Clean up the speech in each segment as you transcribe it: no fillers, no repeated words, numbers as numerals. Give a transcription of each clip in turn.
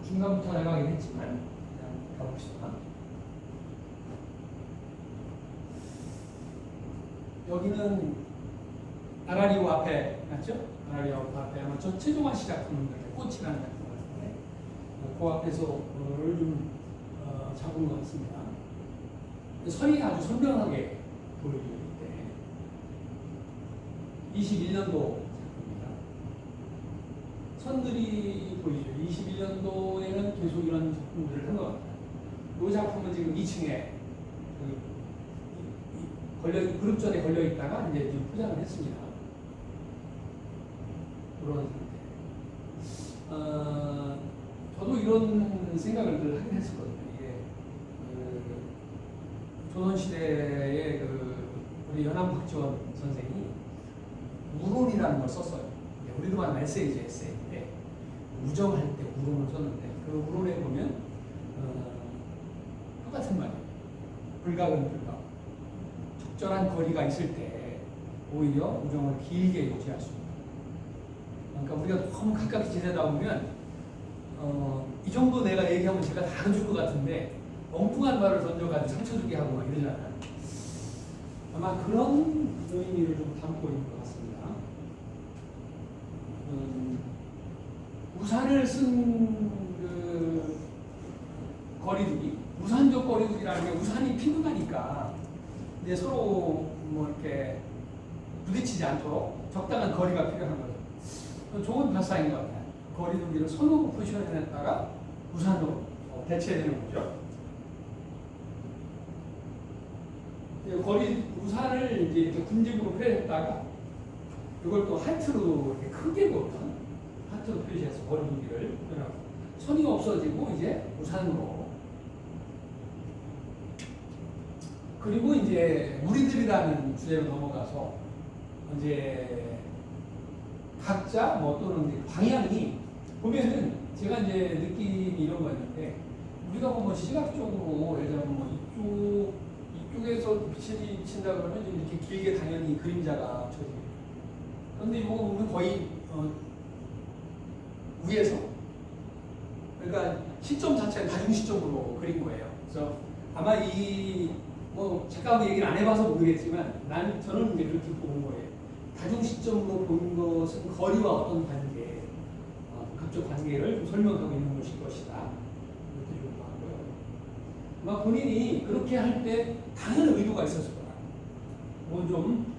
중간부터 나가긴 했지만 그냥 가봅시다. 여기는 아라리오 앞에 맞죠? 아라리오 앞에 아마 저 최종환 씨 작품인 것 같아요. 꽃이라는 작품 같은데 그 앞에서 그걸 좀 잡은 것 같습니다. 선이 아주 선명하게 보여주기 때문에 21년도 작품입니다. 선들이 보이죠. 21년도에는 계속 이런 작품들을 한 것 같아요. 이 작품은 지금 2층에 그룹전에 걸려 있다가 이제 좀 포장을 했습니다. 그런 상태. 저도 이런 생각을 늘 하긴 했었거든요. 이게 조선시대의 우리 연암박지원 선생이 우론이라는 걸 썼어요. 우리도 만 에세이인데 우정할 때 우론을 썼는데 그 우론에 보면 똑같은 말이에요. 불가근 불가. 적절한 거리가 있을 때 오히려 우정을 길게 유지할 수 있다. 그러니까 우리가 너무 가깝게 지내다 보면 이 정도 내가 얘기하면 제가 다 해줄 것 같은데 엉뚱한 말을 던져가지고 상처 주게 하고 막 이러잖아요. 아마 그런 의미를 좀 담고 있는 것 같습니다. 우산을 쓴 그 거리두기, 우산적 거리두기라는 게 우산이 피곤하니까 이제 서로 뭐 이렇게 부딪히지 않도록 적당한 거리가 필요한 거죠. 좋은 발상인 것 같아요. 거리두기를 손으로 포지션해냈다가 우산으로 대체되는 거죠. 우산을 이제 이렇게 군집으로 표현했다가 이걸 또 하트로 이렇게 크게 보면 하트로 표시해서 거리두기를 표현하고 손이 없어지고 이제 우산으로. 그리고 이제 무리들이라는 주제로 넘어가서 이제 각자 뭐 또는 이제 방향이 보면은 제가 이제 느낌이 이런 거였는데 우리가 뭐 시각적으로 예를 들면 뭐 이쪽에서 빛이 비친다 그러면 이렇게 길게 당연히 그림자가 쳐지고 그런데 이거 보면 거의 위에서 그러니까 시점 자체는 다중 시점으로 그린 거예요. 그래서 아마 뭐 작가하고 얘기를 안 해봐서 모르겠지만 저는 이제 그렇게 보는 거예요. 다중 시점으로 보는 것은 거리와 어떤 관계, 극적 관계를 좀 설명하고 있는 것일 것이다. 이렇게 좀 봤고요. 아마 본인이 그렇게 할 때 당연한 의도가 있었을 거다. 뭐 좀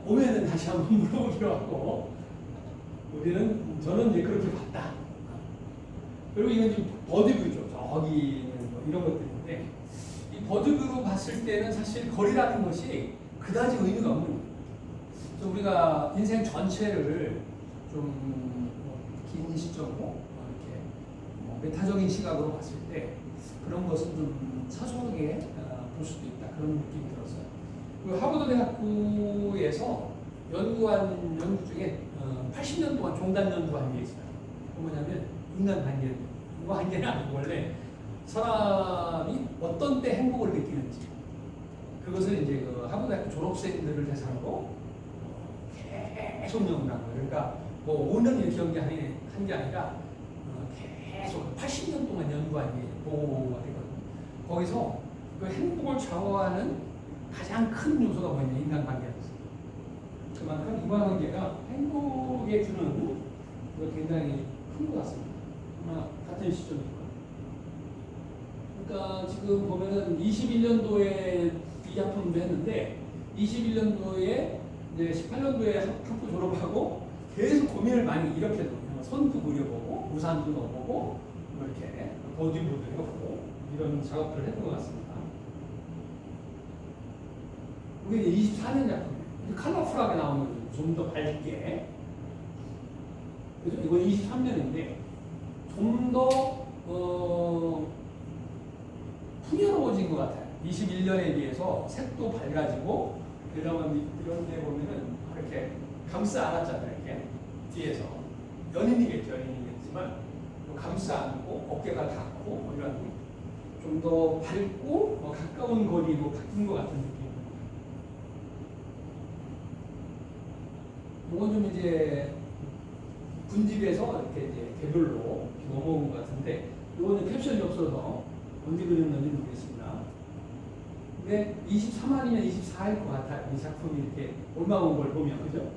오면은 다시 한번 물어보기로 하고 저는 이제 그렇게 봤다. 그리고 이건 지금 버드뷰죠. 저기는 뭐 이런 것들인데 이 버드뷰로 봤을 때는 사실 거리라는 것이 그다지 의미가 없는 거예요. 그래서 우리가 인생 전체를 좀 긴 시점으로 이렇게 메타적인 시각으로 봤을 때 그런 것은 좀 사소하게 볼 수도 있다. 그런 느낌이 들었어요. 그리고 하버드 대학교에서 연구한 연구 중에 80년 동안 종단 연구한 게 있어요. 뭐냐면 인간 관계, 뭐 관계는 아니고 원래 사람이 어떤 때 행복을 느끼는지 그것을 이제 그 하버드 대학교 졸업생들을 대상으로 계속 연구한 거예요. 그러니까 뭐 5년 이렇게 한 게 아니라 계속 80년 동안 연구한 게 보고가 되거든요. 거기서 그 행복을 좌우하는 가장 큰 요소가 뭐냐 인간관계였어요. 그만큼 인간관계가 행복에 주는 굉장히 큰 것 같습니다. 아마 같은 시점이고. 그러니까 지금 보면은 21년도에 이 작품도 했는데 21년도에 이제 18년도에 학부 졸업하고 계속 고민을 많이 이렇게 손도 그려보고 우산도 넣어보고 이렇게 보디보드 해보고 이런 작업들을 했던 것 같습니다. 이게 24년 작품이에요. 컬러풀하게 나오는 거죠. 좀 더 밝게. 그죠? 이건 23년인데 좀 더 풍요로워진 것 같아요. 21년에 비해서 색도 밝아지고 이런 데 보면은 이렇게 감싸 안았잖아요. 이렇게 뒤에서 연인이겠지만 감싸 안고 어깨가 닿고 뭐 이런 좀 더 밝고 가까운 거리로 바뀐 것 같은 느낌. 이건 좀 이제 분집해서 이렇게 이제 개별로 넘어온 것 같은데 이거는 캡션이 없어서 언제 그렸는지 모르겠습니다. 근데 23화이면 24일 것 같아요. 이 작품이 이렇게 올라온 걸 보면 그죠?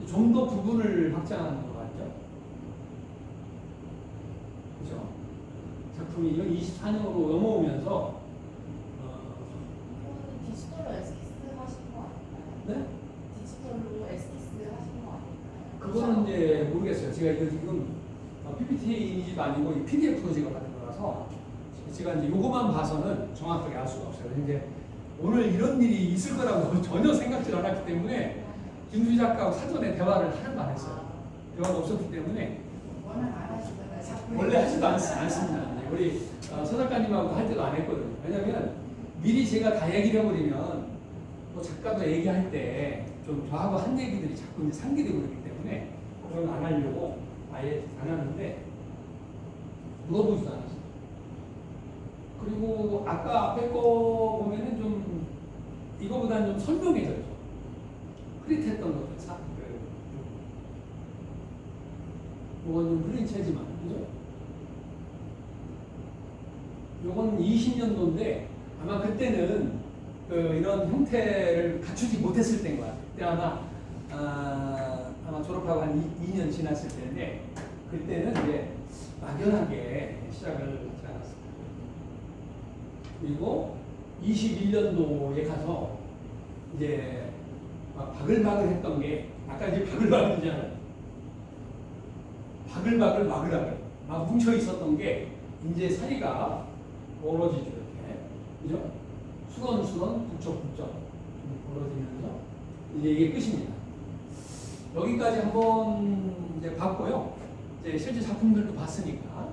좀 더 부분을 확장하는 것 같죠? 그죠? 작품이 24년으로 넘어오면서 디지털로 에스키스 하신 거 아닐까요? 네? 디지털로 에스키스 하신 거 아닐까요? 그거는 이제 모르겠어요. 제가 이거 지금 PPT 이미지도 아니고 이 PDF로 제가 받은 거라서 제가 이제 요거만 봐서는 정확하게 알 수가 없어요. 이제 오늘 이런 일이 있을 거라고 전혀 생각지 않았기 때문에 김수희 작가하고 사전에 대화를 하나도 안 했어요. 대화가 없었기 때문에 워낙 안 하시잖아요. 자꾸 원래 하지도 않습니다. 우리 서 작가님하고 할 때도 안 했거든요. 왜냐면 미리 제가 다 얘기를 해버리면 또 작가도 얘기할 때 좀 저하고 한 얘기들이 자꾸 이제 상기되고 그렇기 때문에 그건 안 하려고 아예 안 하는데 물어보지도 않았어요. 그리고 아까 앞에 거 보면은 좀 이거보다는 좀 선명해져요. 흐릿했던 것들 이건 좀 흐린 채지만 그죠? 요건 20년도인데 아마 그때는 이런 형태를 갖추지 못했을 때인 것 같아요. 그때 아마 졸업하고 한 2년 지났을 때인데 그때는 이제 막연하게 시작을 하지 않았습니다. 그리고 21년도에 가서 이제 막 바글바글 했던 게 아까 이제 바글바글이잖아요. 바글바글 마글하글 막 뭉쳐 있었던 게 이제 사이가 멀어지죠 이렇게 그죠? 수건수건 북적북적 멀어지면서 이제 이게 끝입니다. 여기까지 한번 이제 봤고요. 이제 실제 작품들도 봤으니까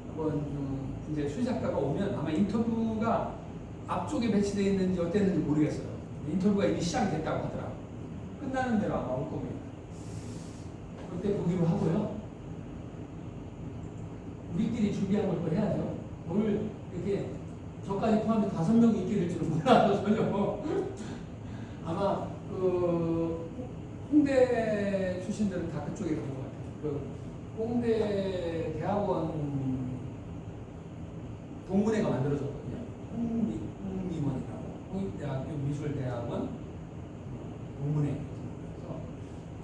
한번 좀 이제 수희 작가가 오면 아마 인터뷰가 앞쪽에 배치되어 있는지 어땠는지 모르겠어요. 인터뷰가 이미 시작이 됐다고 하더라고요. 끝나는 대로 아마 올 겁니다. 그때 보기로 하고요. 우리끼리 준비한 걸 또 해야죠. 오늘 이렇게 저까지 포함해서 5명이 있게 될 줄은 몰라서 전혀 아마 그 홍대 출신들은 다 그쪽에 간 것 같아요. 그 홍대 대학원 동문회가 만들어졌거든요. 홍미원이라고 홍익대학교 미술대학원 동문회. 그래서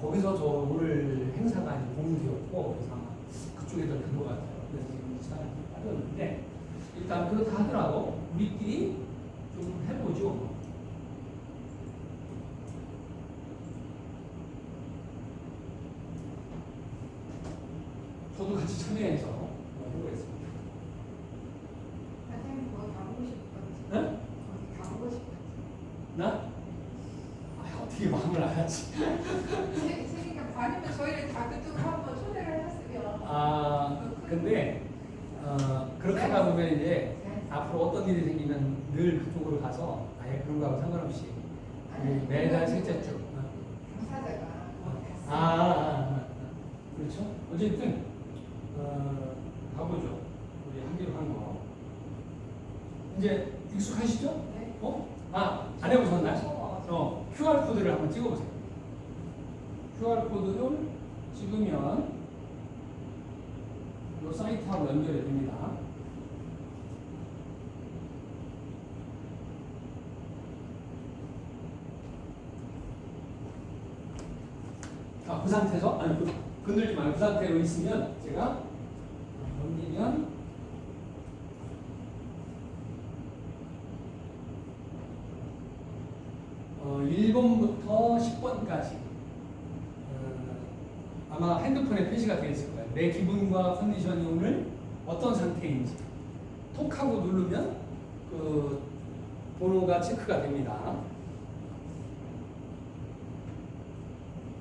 거기서 저 오늘 행사가 아닌 공지였고 그래서 아마 그쪽에들 간것 같아요. 그래서 지금 시간이 빠졌는데 일단 그렇다 하더라도 우리끼리 좀 해보죠. 저도 같이 참여해서 해보겠습니다. 선생님 거기 가보고 싶었지. 네? 거기 가보고 싶었지. 나? 어떻게 마음을 알았지? 그러니까 반이면 저희를 다 그쪽으로 한번 초대를 했으면. 근데 그렇게 하다 보면 이제 앞으로 어떤 일이 생기면 늘 그쪽으로 가서 아예 그런 거하고 상관없이 매달 셋째 주. 당사자가 그렇죠. 어쨌든 가보죠. 우리 하기로 한 거. 이제 익숙하시죠? 네. 안 해보셨나요? QR 코드를 한번 찍어보세요. QR 코드를 찍으면 이 사이트하고 연결이 됩니다. 그 상태에서 건들지 말고 그 상태로 있으면 제가 넘기면 1번부터 10번까지 아마 핸드폰에 표시가 되어 있을 거예요. 내 기분과 컨디션이 오늘 어떤 상태인지 톡하고 누르면 그 번호가 체크가 됩니다.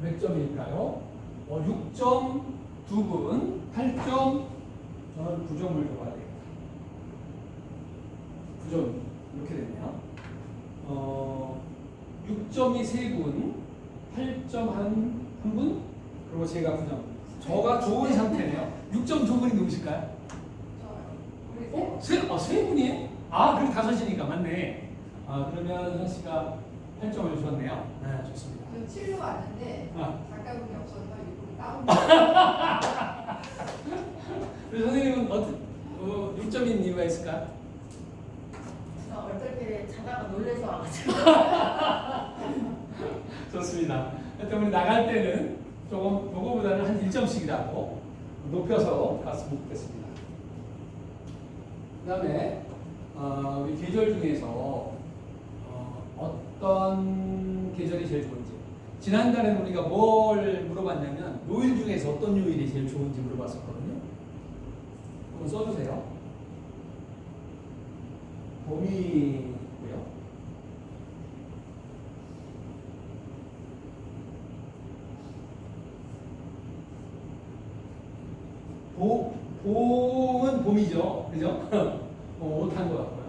몇 점일까요? 6.2분, 8점, 저는 9점을 줘야 되겠다. 9점 이렇게 되네요. 6점이 3분, 8점 한 분, 그리고 제가 9점. 저가 좋은 상태네요. 6.2분이 누구실까요? 저요. 세 분이에요? 그럼 5시니까 맞네. 그러면 현 씨가 8점을 주셨네요. 네, 좋습니다. 저 7로 왔는데 아. 작가분이 없어서 일부러 다운. 그래서 선생님은 6점인 이유가 있을까? 제가 얼떨결에 자다가 놀래서 와가지고. 좋습니다. 하여튼 우리 나갈 때는 조금 요거보다는 한 1점씩이라도 높여서 갔으면 좋겠습니다. 그 다음에 우리 계절 중에서 어떤 계절이 제일 좋은지. 지난달에는 우리가 뭘 물어봤냐면 요일 중에서 어떤 요일이 제일 좋은지 물어봤었거든요. 한번 써주세요. 봄이고요. 봄은 봄이죠. 그죠? 못한 것 같고요.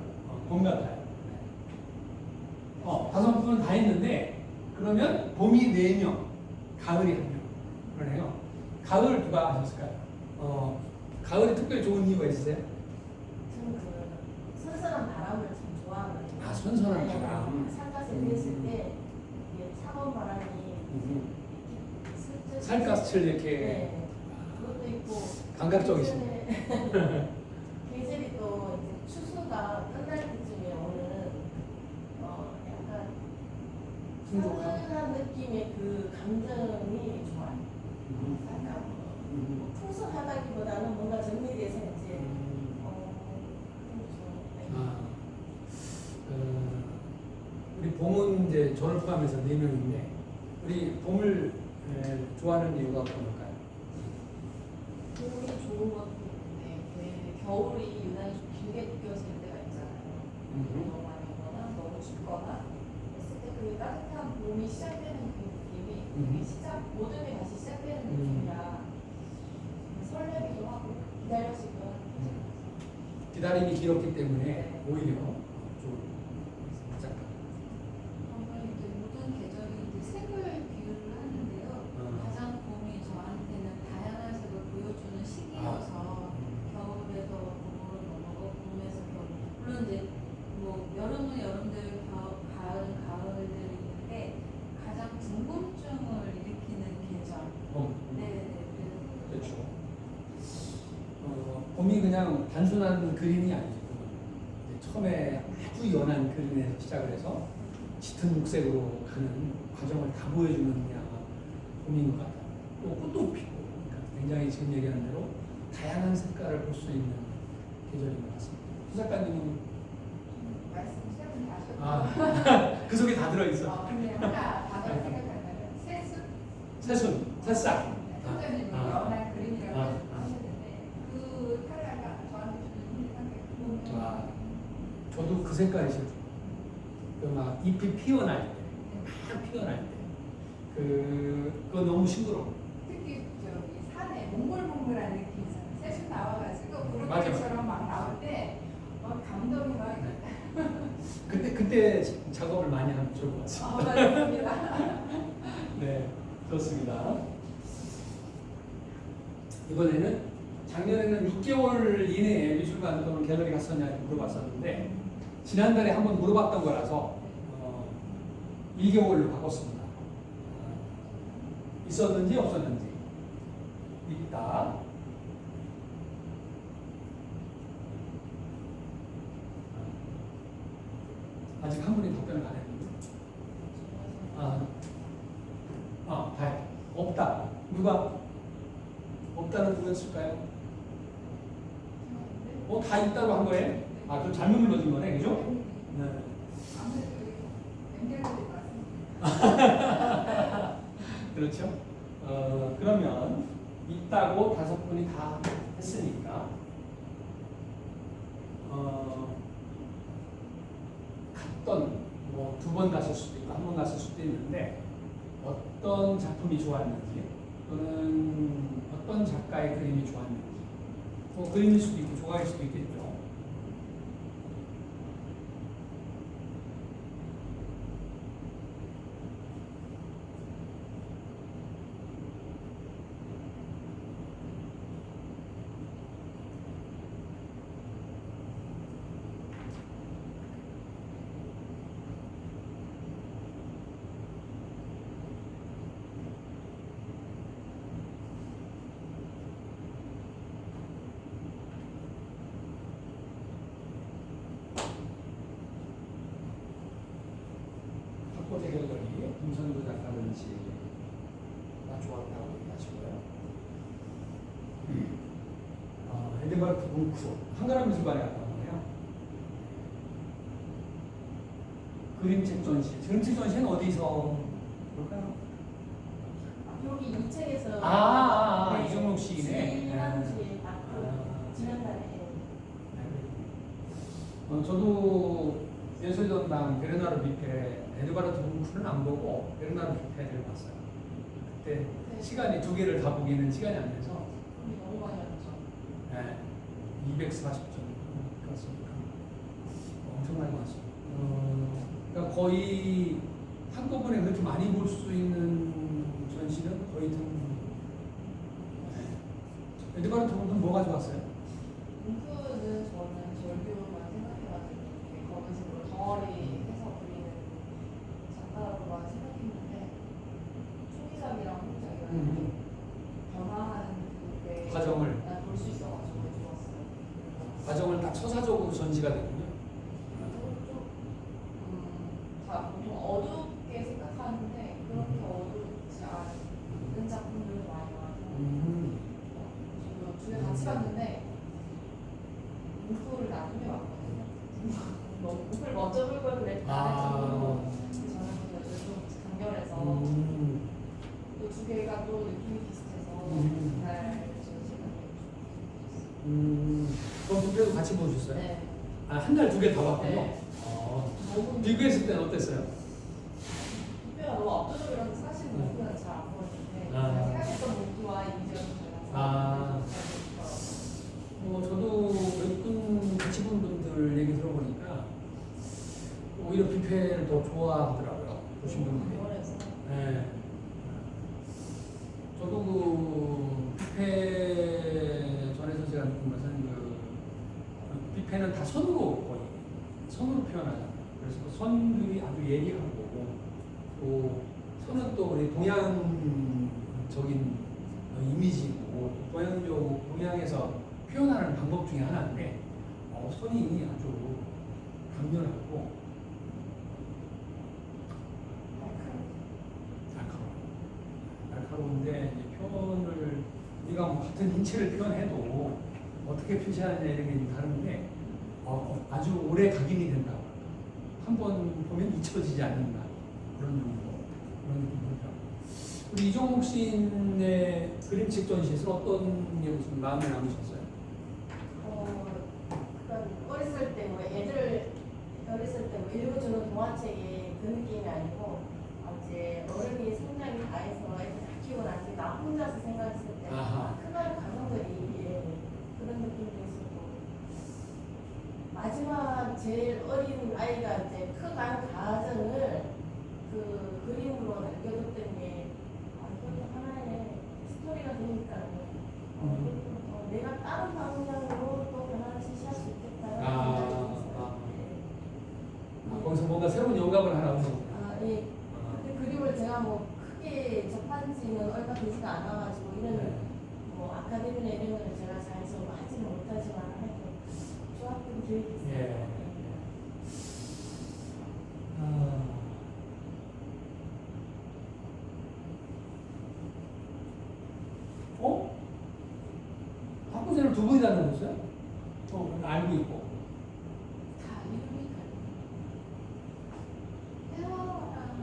봄 같아요. 다섯 분은 다 했는데, 그러면 봄이 4명, 가을이 1명. 그러네요. 가을 누가 하셨을까요? 가을이 특별히 좋은 이유가 있으세요? 저는 그 선선한 바람을 참 좋아하거든요. 아, 선선한 네, 바람. 살갗에 냈을 때 이게 차가운 바람이 슬쩍 살갗을 이렇게. 네, 그것도 있고 감각적이시네. 계절이 또 이제 추수가 끝날 때쯤에 오는 약간 풍족한. 선선한 느낌의 그 감정이 좋아요. 약간 뭐 풍성하다기보다는 뭔가 정리돼서 이제 아, 우리 봄은 이제 저를 포함해서 4명인데, 우리 봄을 좋아하는 이유가 어떤 걸까요? 봄이 좋은 것도 있는데 왜 겨울이 유난히 좀 길게 느껴질 때가 있잖아요. 너무 많이 오거나 너무 춥거나 했을 때 그 따뜻한 봄이 시작되는 그 느낌이 되게 모든 게 다시 시작되는 느낌이라 설레기도 하고 기다려지기도 하고 기다림이 길었기 때문에 오히려 좀 잠깐. 이제 모든 계절이 이제 색을 비유를 하는데요. 가장 봄이 저한테는 다양한 색을 보여주는 시기여서 겨울에서 봄으로 넘어가고 봄에서 겨울. 물론 이제 뭐 여름은 여름대로 가을은 가을대로 있는데 가장 궁금증을 일으키는 계절. 네네. 그렇죠. 봄이 그냥 단순한 그림이 아니고 이제 처음에 아주 연한 그림에서 시작을 해서 짙은 녹색으로 가는 과정을 다 보여주는 게 아마 봄인 것 같아요. 또 꽃도 피고 그러니까 굉장히 지금 얘기하는 대로 다양한 색깔을 볼 수 있는 계절인 것 같습니다. 수 작가님은 말씀 세분 다 하셨고. 그 속에 다 들어있어. 근데 하나 단어 생각한다면 새순. 새순, 새싹. 선생님이 연한 그림이라고 아. 하셨는데 그 컬러가 저한테 주는 힘이 와, 저도 그 색깔이 싫어요. 그막 잎이 피어날 때, 막 피어날 때, 그거 너무 싱그러워. 특히 저기 산에 몽글몽글한 느낌이 있어요. 새순 나와가지고 맞아, 브로콜리처럼 막 나올 때 감동이 막. 그때 작업을 많이 하면 좋을 것 같습니다. 맞습니다. 네, 좋습니다. 이번에는 작년에는 6개월 이내에 미술관 또는 갤러리 갔었냐 물어봤었는데 지난달에 한번 물어봤던 거라서 1개월로 바꿨습니다. 있었는지 없었는지 있다. 아직 한 분이 답변을 안 했는데. 다 없다. 누가? 없다는 누구였을까요? 다 있다고 한 거예요? 그럼 잘못 눌러준 거네, 그죠? 네. 아무래도 연결될 것 같습니다. 그렇죠? 그러면 있다고 5분이 다 했으니까 갔던 뭐 2번 갔을 수도 있고 1번 갔을 수도 있는데 어떤 작품이 좋았는지 또는 어떤 작가의 그림이 좋았는지 뭐 그림일 수도 있고 조각일 수도 있겠죠. 호재 결렬이 김선도 작가 전시가 좋았다고 얘기하시고요. 에드바르트 뭉크 한가람 미술관에 갔다 오네요. 그림책 전시. 그림책 전시는 어디서 볼까요? 여기 이 책에서 이종록 시인의 지난주에 지난달에 저도 예술전당 베르나르 뷔페 에드바르트 뭉크는 안 보고 베르나르 뷔페를 봤어요. 그때 시간이 두 개를 다 보기는 시간이 안 돼서 너무 많이 왔죠. 240점 그렇습니까? 엄청 많이 봤어요. 그러니까 거의 한꺼번에 그렇게 많이 볼 수 있는 전시는 거의 드문. 에드바르트 뭉크는 뭐가 좋았어요? 뭉크는 저는 절규만 생각해가지고 이렇게 검은색으로 덩어리 해서 그리는 작가로만 생각했는데 초기작이랑 후작이랑 이렇게 변화하는 그게 과정을. 볼 수 있어가지고 좋았어요. 과정을 딱 서사적으로 전시가 되군요. 다 보통 어둡게 생각하는데 그렇게 어둡지 않은 작품들을 많이 와서 저도 두개 같이 봤는데 뭉크를 나중에 봤거든요. 너무 뭉크를 먼저 볼 걸 그랬다 정도로 저는 좀 간결해서 또 두 개가 또 느낌이 비슷해서 잘 전시가 그럼 두 개도 같이 보셨어요? 네. 한 달 두 개 다 봤군요. 네. 너무 비교했을 때는 어땠어요? 뷔페가 너무 압도적이라서 사실 뭉크는 잘 안 보였는데 제가 생각했던 뭉크와 이미지가 좀 달라서 저도 몇 분 같이 본 분들 얘기 들어보니까 오히려 뷔페를 더 좋아하더라고요. 보신 분들이. 강렬해서 네. 저도 그 뷔페 전에서 제가 느낀 것은 뷔페는 다 선으로 거의 선으로 표현하잖아요. 그래서 그 선들이 아주 예리하고 또 선은 또 우리 동양적인 이미지고 동양에서 표현하는 방법 중에 하나인데 선이 아주 강렬하고 날카로운데 이제 표현을 우리가 뭐 같은 인체를 표현해도 어떻게 표시하느냐 이런 게 좀 다른데 아주 오래 각인이 된다. 한 번 보면 잊혀지지 않는다. 그런 정도 그런 느낌이죠. 우리 이종목 시인의 그림책 전시에서 어떤 게 무슨 마음에 남으셨어요? 그러니까 어렸을 때 뭐 애들 어렸을 때 뭐 읽어주는 동화책의 그 느낌이 아니고 이제 어른이 성장이 다 해서 애들 다 키우고 나서 나 혼자서 생각했을 때 크나는 감정들이 그런 느낌도 있었고 마지막 제일 어린 아이가 이제 커가는 과정을 그 그림으로 남겨뒀던 게 이것도 하나의 스토리가 되니까 내가 다른 방향으로 또 변화를 제시할 수 있겠다는 생각이 들었어요. 거기서 뭔가 새로운 영감을 하나 얻으셨어요. 예. 근데 그림을 제가 뭐 크게 접한지는 얼마 되지가 않아가지고 이런 뭐 아카데미나 이런 걸 제가 잘 하지는 못하지만 하여튼 좋았던 기억이 있어요. 예. 학부생을 두 분이나 넣었어요? 알고 있고. 다 이름이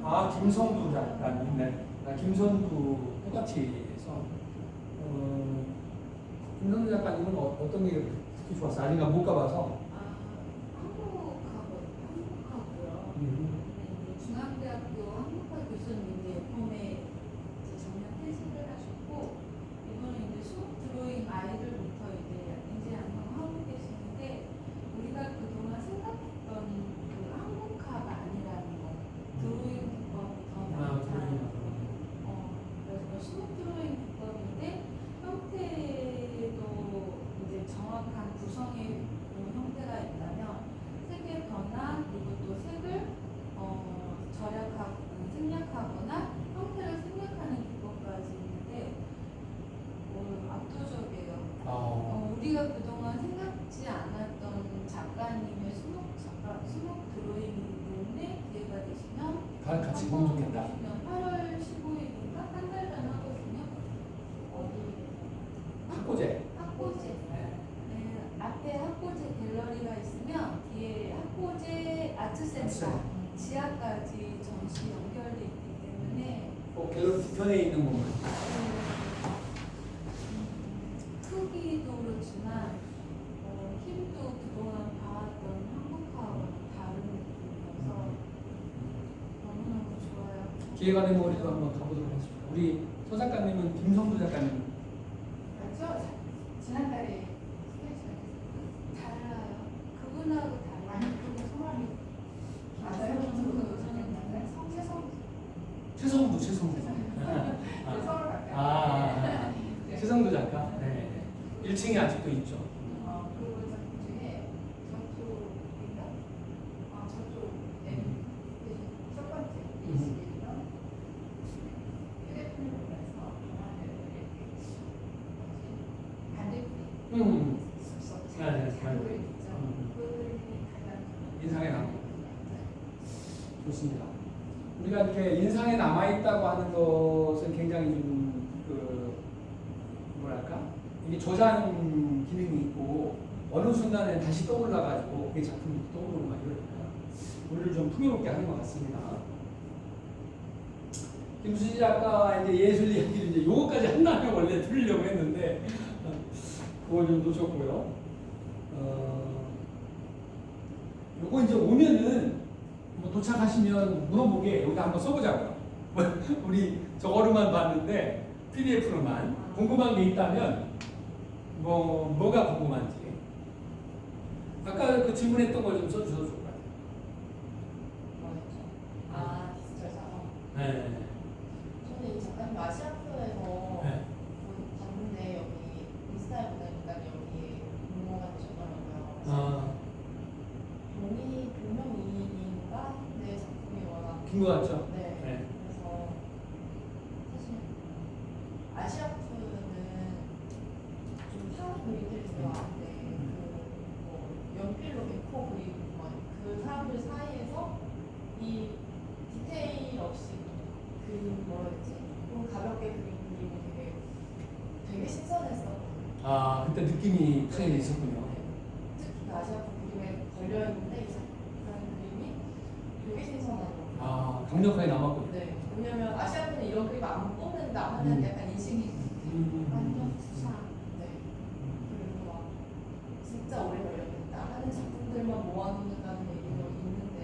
달라요. 김성두 작가님, 네. 김선두 똑같이 해서 김선두 작가님은 어떤 게 특히 좋았어요? 아직 못 가봐서. 한국하고요. 네, 중앙대학교 한국화 교수님이 봄에 정년 퇴직을 하셨고 이번에 이제 수업 드로잉 아이들부터 이제 한번 하고 계시는데 우리가 그동안 생각했던 그 한국화가 아니라는 거 드로잉 기법이 더 많잖아요. 그래서 수업 드로잉 기법인데 형태도 이제 정확한 구성의 형태 같이 보면 좋겠다. 8월 15일인가 한 달 전에 하거든요. 학고제. 학고제. 네, 앞에 학고제 갤러리가 있으면 뒤에 학고제 아트센터 지하까지 전시 연결돼 있기 때문에 갤러리 뒤편에 있는 건가요? 크기도 그렇지만 힘도 그동안 봐왔던 한국하고는 다른 느낌이어서 너무너무 좋아요. 기회가 되면 우리도 한번 가보도록 하겠습니다. 우리 서 작가님은 김성도 작가님 맞죠? 지난달에 스테이션에서 달라요. 그분하고 아니 달라요. 그거 성함이 맞아요. 최성도 네, 서울 가까이. 최성도 작가. 네. 1층에 아직도 있죠. 그리고 작품 중에 저쪽인가? 저쪽 첫 번째 21년 휴대폰을 보면서 반대편에 숙소 네, 작업을 있죠. 그들이 가장 인상에 남고 좋습니다. 우리가 이렇게 인상에 남아 있다고 하는 것은 굉장히 좀 뭐랄까 이게 저장 기능이 있고 어느 순간에 다시 떠올라가지고 그 작품이 떠오르고 막 이러니까 우리를 좀 풍요롭게 하는 것 같습니다. 김수지 작가 이제 예술 이야기를 이제 요거까지 한 다음에 원래 들으려고 했는데 그걸 좀 놓쳤고요. 요거 이제 오면은 뭐 도착하시면 물어보게 여기다 한번 써보자고요. 우리 저거로만 봤는데 PDF로만 궁금한 게 있다면 뭐가 궁금한지 아까 그 질문했던 걸 좀 써주셔도 좋을 것 같아요. 디지털 작업. 네. 저는 이 작가님 아시아프에서 네. 봤는데 여기 인스타에 보니까 여기 공모가 되셨더라고요. 동명이인가? 내 작품이 워낙 긴 것 같죠? 네. 네. 그래서 사실 아시아프는 좀 사람 그림들이 들어가는데 그뭐 연필로 메코 그리고 그 사람들 사이에서 이 디테일 없이 그림 뭐라 그러지? 좀 가볍게 그리고 되게 신선했었거든요. 그때 느낌이 크게 있었군요. 특히 그 아시아프 그림에 걸려있는데 이 작가의 그림이 되게 신선하더라고요. 강력하게 남았군요. 네. 왜냐면 아시아프는 이런 그림 안 뽑는다 하는 약간 인식이 완전 부상. 네. 그리고 막 진짜 오래 걸렸겠다 하는 작품들만 모아놓는다는 얘기도 있는데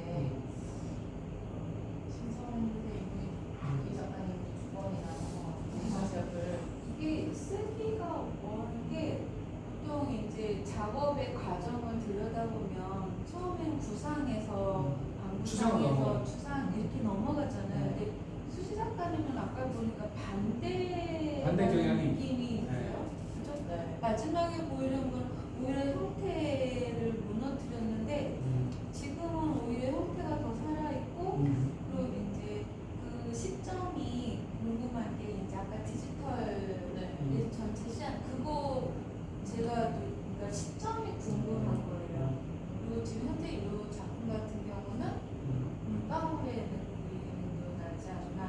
신선했는데 이 작가님 두 번이나 아시아프를 이게 쓰기가 어려게 보통 이제 작업의 과정을 들여다보면 처음엔 구상에서 방구상에서 추상 이렇게 넘어가잖아요. 근데 수지 작가님은 아까 보니까 반대 경향이 느낌이 있어요. 그죠? 네. 마지막에 보이는 건 오히려 형태를 무너뜨렸는데 지금은 오히려 형태가 더 살아있고 그리고 이제 그 시점이 궁금한 게 이제 아까 디지털 네. 전체 시안 그거 제가 그러니까 시점이 궁금한 거예요. 그리고 지금 현재 이 작품 같은 경우는 물방울의 느낌도 나지 않나.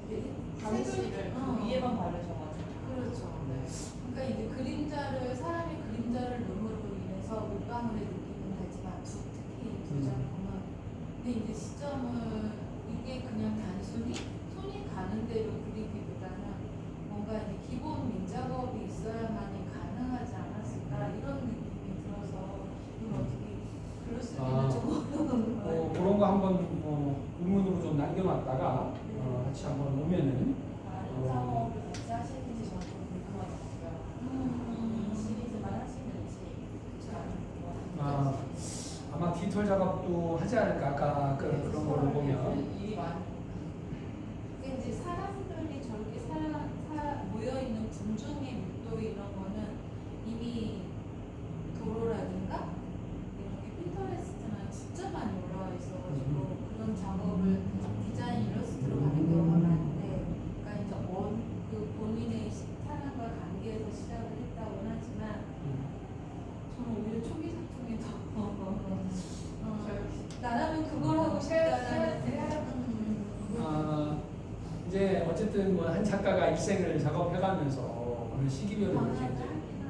되게 바느질을 그 위에만 바르셔가지고 그렇죠. 네. 그러니까 이제 사람의 그림자를 눈으로 인해서 물방울의 느낌은 나지만 특히 두 작품은 근데 이제 시점은 이게 그냥 단순히 손이 가는 대로 그리기보다는 뭔가 이제 기본 민작업이 있어야만이 가능하지 않았을까 이런 느낌이 들어서 이걸 어떻게 그럴 수 있는 좀 어려운 거예요. 그런 거 한번 의문으로 좀 남겨놨다가 같이 한번 오면은 다른 작업을 같이 하시는지 저는 좀 궁금하더라고요. 이 시리즈만 하시는지 아마 디지털 작업도 하지 않을까 아까 그런 걸로 보면 일이 많이 근데 이제 사람들이 저렇게 모여 있는 군중의 밀도 이런 거는 이미 도로라든가 이렇게 핀터레스트나 진짜 많이 올라와 있어가지고 그런 작업을 디자인 일러스트로 가는 경우가 많은데, 그러니까 이제 그 본인의 사람과 관계에서 시작을 했다고는 하지만 저는 오히려 초기 작품이 더 나라면 그걸 하고 싶다라는 이제 어쨌든 뭐 한 작가가 일생을 작업해가면서 어느 시기별로 이제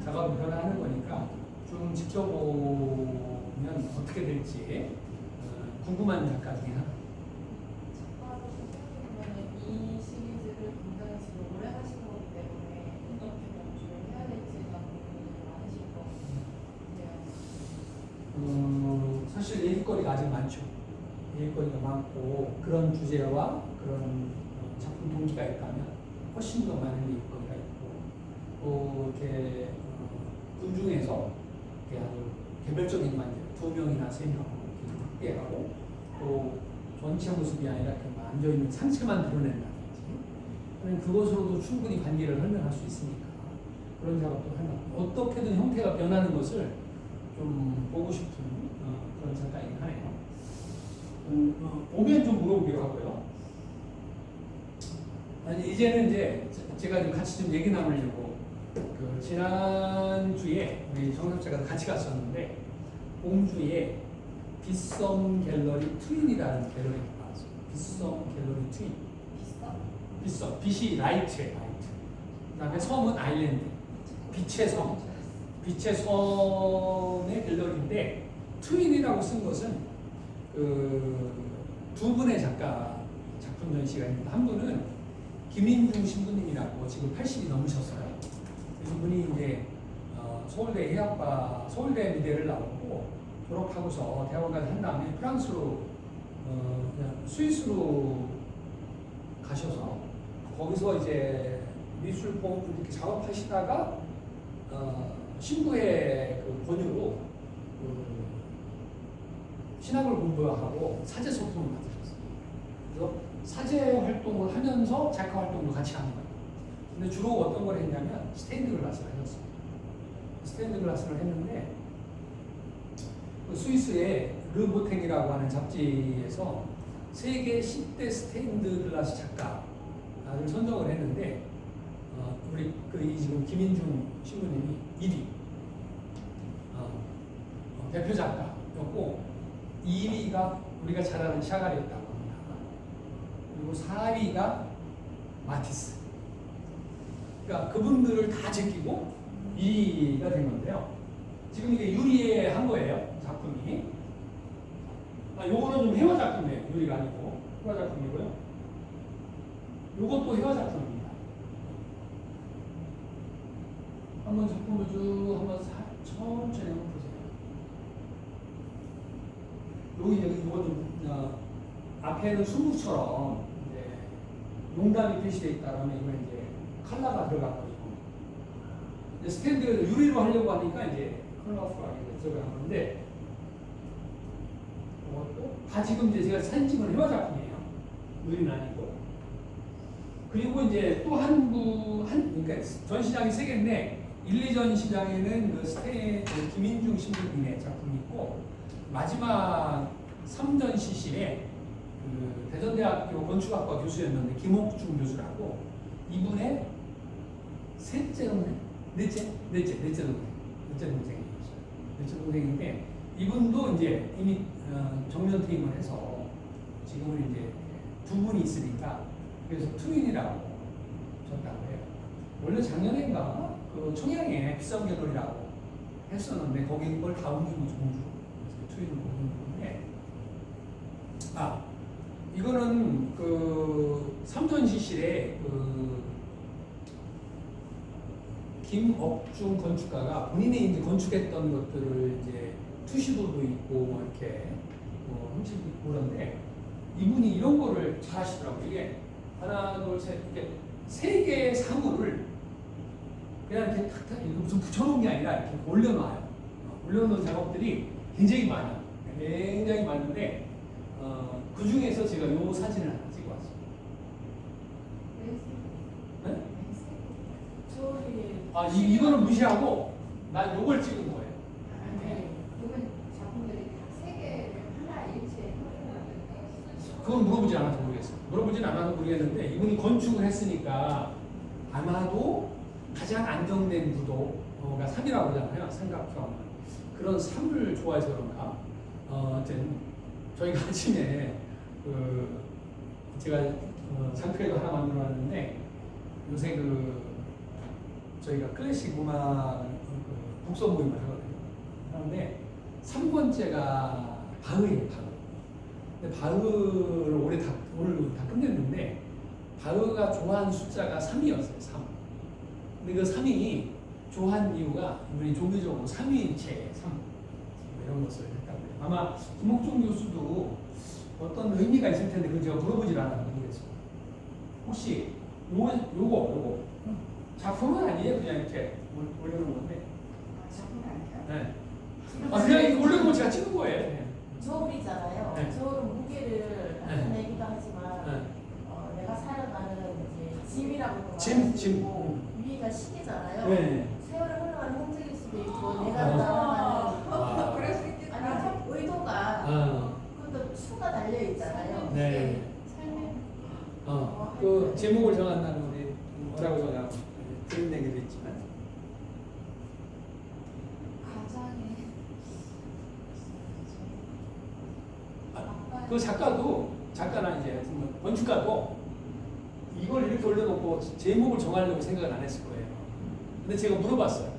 작업이 변화하는 거니까 좀 지켜보면 어떻게 될지 궁금한 작가 중에 하나. 작가도 생각해보면 이 시리즈를 굉장히 지금 오래 하신 거기 때문에 어떻게 연주를 해야 될지가 고민이 많으실 것 같아요. 사실 얘기거리가 아직 많죠. 얘기거리가 많고 그런 주제와 그런 작품 동기가 있다면 훨씬 더 많은 얘기거리가 있고 또 이렇게 군중에서 이렇게 아주 개별적인 관계 2명이나 3명 이렇게 확대하고 또 전체 모습이 아니라 이렇게 앉아있는 상체만 드러낸다든지 그러면 그것으로도 충분히 관계를 설명할 수 있으니까 그런 작업도 하나 어떻게든 형태가 변하는 것을 좀 보고 싶은 그런 작가이긴 하네요. 보면 좀 물어보기로 하고요. 아니 이제는 이제 제가 좀 같이 좀 얘기 나누려고 그 지난주에 우리 정답자가 같이 갔었는데 공주에 빗썸 갤러리 트윈이라는 갤러리가 나왔어요. 빗썸 갤러리 트윈. 빗썸 빛이 라이트에 라이트. 그다음에 섬은 아일랜드. 빛의 섬. 빛의 섬의 갤러리인데 트윈이라고 쓴 것은 그 두 분의 작가 작품 전시가 있는데 한 분은 김인중 신부님이라고 지금 80이 넘으셨어요. 이분이 이제 서울대 해학과 서울대 미대를 나오고 졸업하고서 대학원까지 한 다음에 프랑스로 그냥 스위스로 가셔서 거기서 이제 미술품 이렇게 작업하시다가 신부의 그 권유로 신학을 공부하고 사제 소품을 맡으셨어요. 그래서 사제 활동을 하면서 작가 활동도 같이 하는 거예요. 근데 주로 어떤 걸 했냐면 스테인드 글라스를 하셨어요. 스테인드 글라스를 했는데 그 스위스의 르보탱이라고 하는 잡지에서 세계 10대 스테인드 글라스 작가를 선정을 했는데 우리 이 지금 김인중 신부님이 1위 대표 작가였고 2위가 우리가 잘 아는 샤갈이었다고 합니다. 그리고 4위가 마티스. 그러니까 그분들을 다 제끼고 2위가 된 건데요. 지금 이게 유리에 한 거예요, 작품이. 요거는 좀 회화 작품이에요. 유리가 아니고 회화 작품이고요. 요것도 회화 작품입니다. 한번 작품을 쭉 한번 천천히 한번 보세요. 여기 이거는 앞에는 순국처럼 이제 농담이 표시되어 있다라면 이건 이제 컬러가 들어가가지고 이제 스탠드를 유리로 하려고 하니까 이제 컬러풀하게 들어가는 건데 이것도 다 지금 이제 제가 사진 찍은 회화 작품이에요. 유리는 아니고. 그리고 이제 또 그러니까 전시장이 3개인데 1, 2전 시장에는 그 김인중 신부님의 작품이 있고 마지막 3전 시실에 그 대전대학교 건축학과 교수였는데 김옥중 교수라고 이분의 넷째 동생인데 이분도 이제 이미 정면 퇴임을 해서 지금은 이제 2분이 있으니까 그래서 트윈이라고 줬다고 해요. 원래 작년인가 그 청양에 비싼 갤러리라고 했었는데 거기 그걸 다 옮기고 공주 트윈을 옮기는데 이거는 그 삼전시실에 그 김옥중 건축가가 본인이 이제 건축했던 것들을 이제 투시도도 있고 뭐 이렇게 훔치도 있고 그런데 이분이 이런 거를 잘 하시더라고요. 이게 하나, 둘, 셋 이렇게 3개의 사물을 그냥 이렇게 탁탁 무슨 붙여놓은 게 아니라 이렇게 올려놔요. 올려놓은 작업들이 굉장히 많아요. 굉장히 많은데 그 중에서 제가 요 사진을 하나 찍어 왔어요. 네? 이거는 무시하고 난 요걸 찍은 거예요. 이건 작품들이 다 3개를 하나 일체에 그건 물어보지 않아서 모르겠어요. 물어보진 않아서 모르겠는데 이분이 건축을 했으니까 아마도 가장 안정된 구도가 3이라고 그러잖아요. 삼각형. 그런 3을 좋아해서 그런가. 하여튼 저희가 아침에 그 제가 장표에도 하나 만들어놨는데 요새 저희가 클래식 음악 독서 모임을 하거든요. 그런데 3번째가 바흐예요. 바흐. 근데 바흐를 오늘 다 끝냈는데 바흐가 좋아하는 숫자가 3이었어요. 3. 근데 그 3이 좋아하는 이유가 이분이 종교적으로 3위일체 3 이런 것을 했다고 해요. 아마 김옥중 교수도 어떤 의미가 있을 텐데 그거 제가 물어보질 않아서 모르겠어요. 혹시 요거 작품은 아니에요. 그냥 이렇게 올려놓은 건데. 작품 아니에요? 네. 그냥 이렇게 올려놓은 거 제가 찍은 거예요. 네. 저울이잖아요. 네. 저울은 무게를 나타내기도 하지만 네. 내가 살아가는 이제 짐이라고도 짐. 말하고 위가 시계잖아요. 네. 세월을 흘러가는 흔적일 수도 있고 내가 아. 나아가는 그럴 수 있겠다. 아니 참 의도가 그것도 추가 달려 있잖아요. 네. 삶의 그 제목을 정한다는 우리 뭐라고 정하고 그런 얘기도 있지만 가장의 그 작가나 이제 건축가도 이걸 이렇게 올려놓고 제목을 정하려고 생각을 안 했을 거예요. 근데 제가 물어봤어요.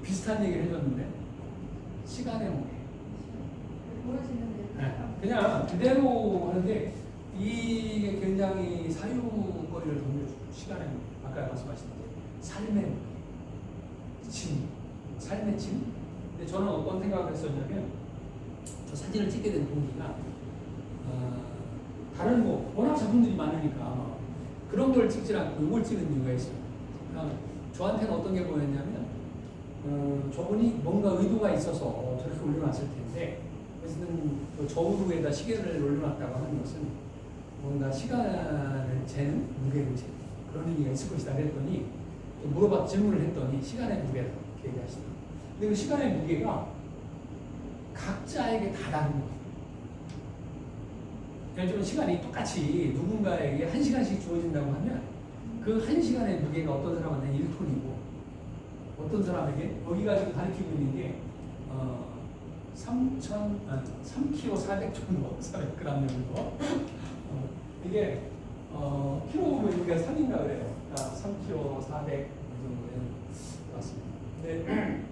비슷한 얘기를 해줬는데 시간의 무게. 보여지는 네. 그냥 그대로 하는데 이게 굉장히 사유거리를 던져주고 시간의 무게. 아까 말씀하신 삶의 무게. 삶의 짐. 근데 저는 어떤 생각을 했었냐면 저 사진을 찍게 된 동기가 다른 워낙 작품들이 많으니까 그런 걸 찍지 않고 이걸 찍는 이유가 있어요. 저한테는 어떤 게 보였냐면 저분이 뭔가 의도가 있어서 저렇게 올려놨을 텐데 어쨌든 저우루에다 시계를 올려놨다고 하는 것은 뭔가 시간을 재는 무게를 재는 그런 의미가 있을 것이다 그랬더니 질문을 했더니 시간의 무게라고 이렇게 얘기하시더라고요. 근데 그 시간의 무게가 각자에게 다 다른 거예요. 예를 들면 시간이 똑같이 누군가에게 1시간씩 주어진다고 하면 그 1시간의 무게가 어떤 사람한테는 1톤이고 어떤 사람에게 여기가 지금 가리키고 있는 게 3kg 400 정도, 400g 정도. 이게 킬로그램이니까 3인가 그래요. 3kg 400 정도 되는 것 같습니다. 근데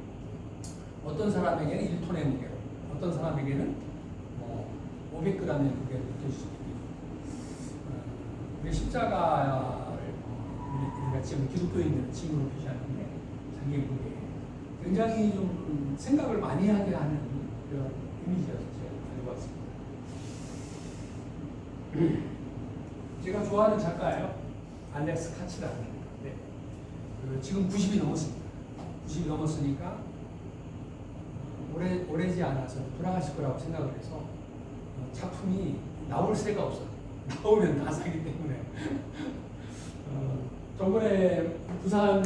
어떤 사람에게는 1톤의 무게로, 어떤 사람에게는 500g의 무게를 느낄 수 있고, 우리 십자가를 우리가 지금 기독교인들은 짐으로 표시하는데 자기의 무게 굉장히 좀 생각을 많이 하게 하는 그런 이미지여서 제가 가지고 왔습니다. 제가 좋아하는 작가예요. 알렉스 카치라는 네. 지금 90이 넘었습니다. 90이 넘었으니까 오래지 않아서 돌아가실 거라고 생각을 해서 작품이 나올 새가 없어요. 나오면 다 사기 때문에. 저번에 부산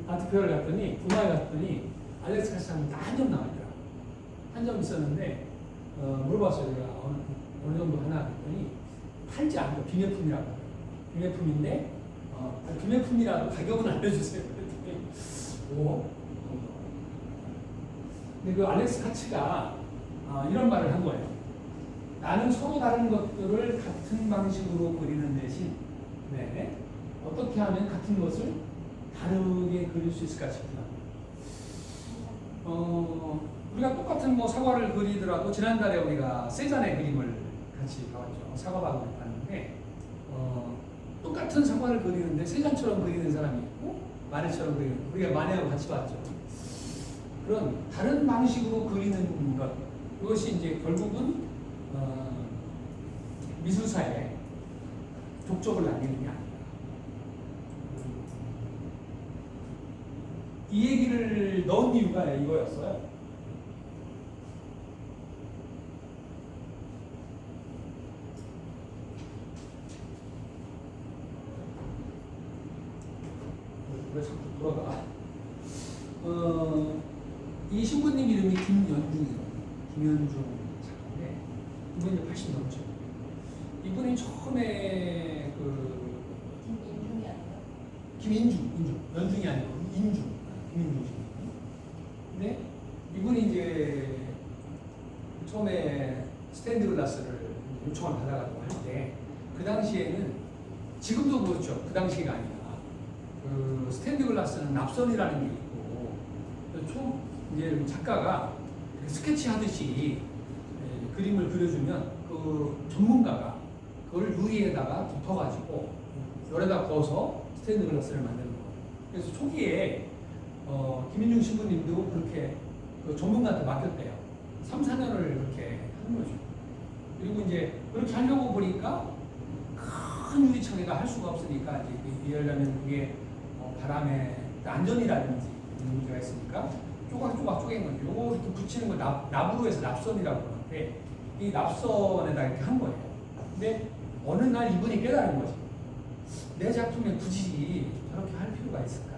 아트페어를 갔더니 부마에 갔더니 알렉스 카치라는 한 점 나왔더라고요. 한 점 있었는데 물어봤어요. 제가 어느 정도 하나 했더니 팔지 않고 비매품이라고 해요. 비매품인데 비매품이라도 가격은 알려주세요. 그랬더니 근데 그 알렉스 카치가 이런 말을 한 거예요. 나는 서로 다른 것들을 같은 방식으로 그리는 대신 어떻게 하면 같은 것을 다르게 그릴 수 있을까 싶다. 우리가 똑같은 사과를 그리더라도 지난달에 우리가 세잔의 그림을 같이 봐왔죠. 사과박을 봤는데 똑같은 사과를 그리는데 세잔처럼 그리는 사람이 있고 마네처럼 그리는 우리가 마네하고 같이 봤죠. 그런 다른 방식으로 그리는 것 그것이 이제 결국은 미술사에 족적을 남기는 게 아니다. 이 얘기를 넣은 이유가 이거였어요. 왜 자꾸 돌아가? 이 신부님 이름이 김연중이에요. 김연중 작가인데 이분이 이제 80 넘죠. 이분이 처음에 김인중이 아니에요? 김인중, 연중이 아니고 인중, 김인중 씨. 근데 이분이 이제 처음에 스테인드 글라스를 요청을 받아가지고 할 때 그 당시에는 지금도 그렇죠. 그 당시가 아니라 그 스테인드 글라스는 납선이라는 게 있고 총 이제 작가가 스케치 하듯이 그림을 그려주면 그 전문가가 그걸 유리에다가 덮어가지고 열에다 구워서 스테인드 글라스를 만드는 거예요. 그래서 초기에 김인중 신부님도 그렇게 그 전문가한테 맡겼대요. 3, 4년을 그렇게 하는 거죠. 그리고 이제 그렇게 하려고 보니까 큰 유리창에다 할 수가 없으니까 이제 이러려면 그게 바람에 안전이라든지 이런 문제가 있으니까 조각조각 쪼갠 거죠. 요거 이렇게 붙이는 걸 납으로 해서 납선이라고 그러는데 이 납선에다 이렇게 한 거예요. 근데 어느 날 이분이 깨달은 거지. 내 작품에 굳이 저렇게 할 필요가 있을까?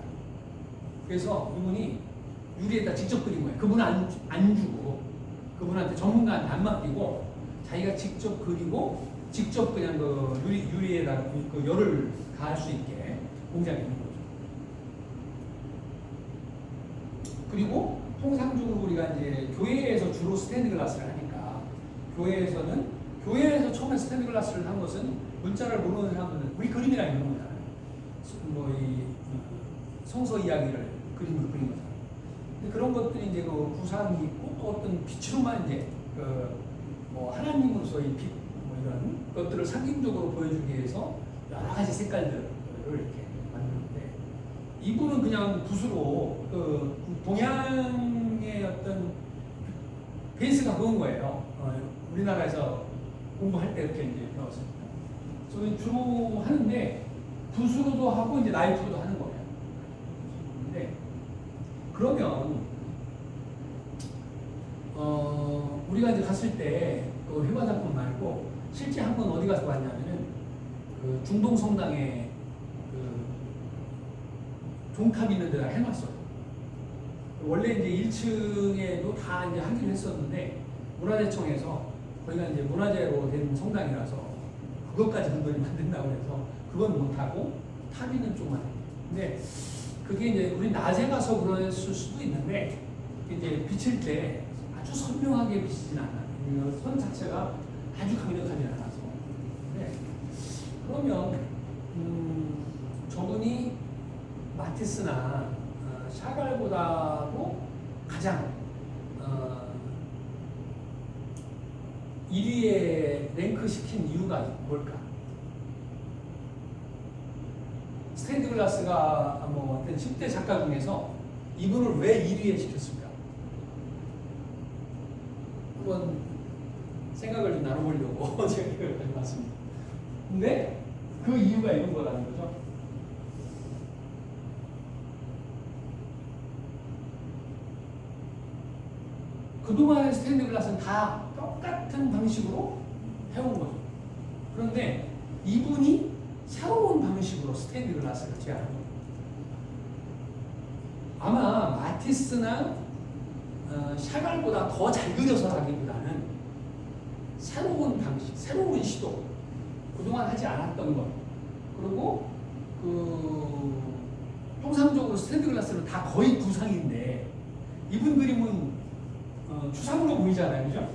그래서 이분이 유리에다 직접 그린 거예요. 그분은 안 주고 그분한테 전문가한테 안 맡기고 자기가 직접 그리고 직접 그냥 그 유리에다 그 열을 가할 수 있게 공장에 있는 거죠. 그리고 통상적으로 우리가 이제 교회에서 주로 스테인드 글라스를 하니까 교회에서 처음에 스테인드 글라스를 한 것은 문자를 모르는 사람들은 우리 그림이랑 이런 거잖아요. 뭐이 성서 이야기를 그림으로 그린 거잖아요. 근데 그런 것들이 이제 그 구상이 있고 또 어떤 빛으로만 이제 뭐 하나님으로서의 빛 뭐 이런 것들을 상징적으로 보여주기 위해서 여러 가지 색깔들을 이렇게 만드는데 이분은 그냥 붓으로 그 동양의 어떤 베이스가 그런 거예요. 우리나라에서 공부할 때 이렇게 이제 배웠습니다. 저희 주로 하는데 붓으로도 하고 이제 나이프로도 하는 거예요. 근데 그러면 우리가 이제 갔을 때 그 회화 작품 말고 실제 한 번 어디 가서 봤냐면은 그 중동 성당에 그 종탑 있는 데다 해놨어요. 원래 이제 1층에도 다 이제 하기로 했었는데 문화재청에서 거기가 이제 문화재로 된 성당이라서 그것까지 건드리 만든다고 해서 그건 못하고 탑이는 좀만 해요. 근데 그게 이제 우리 낮에 가서 그랬을 수도 있는데 이제 비칠 때 아주 선명하게 비치진 않아요. 선 자체가 아주 강력하지 않아서. 네. 그러면 저분이 마티스나 샤갈보다도 가장 1위에 랭크 시킨 이유가 뭘까? 스테인드 글라스가 뭐 어떤 10대 작가 중에서 이분을 왜 1위에 시켰을까? 한번 생각을 좀 나눠보려고 제가 이걸 가져왔습니다. 근데 그 이유가 이런 거라는 거죠. 그동안의 스테인드 글라스는 다 똑같은 방식으로 해온 거죠. 그런데 이분이 새로운 방식으로 스테인드 글라스를 제안한 거예요. 아마 마티스나 샤갈보다 더 잘 그려서라기보다는 새로운 방식, 새로운 시도, 그동안 하지 않았던 것, 그리고 통상적으로 스테인드 글라스는 다 거의 구상인데 이분 그림은 추상으로 보이잖아요, 그죠?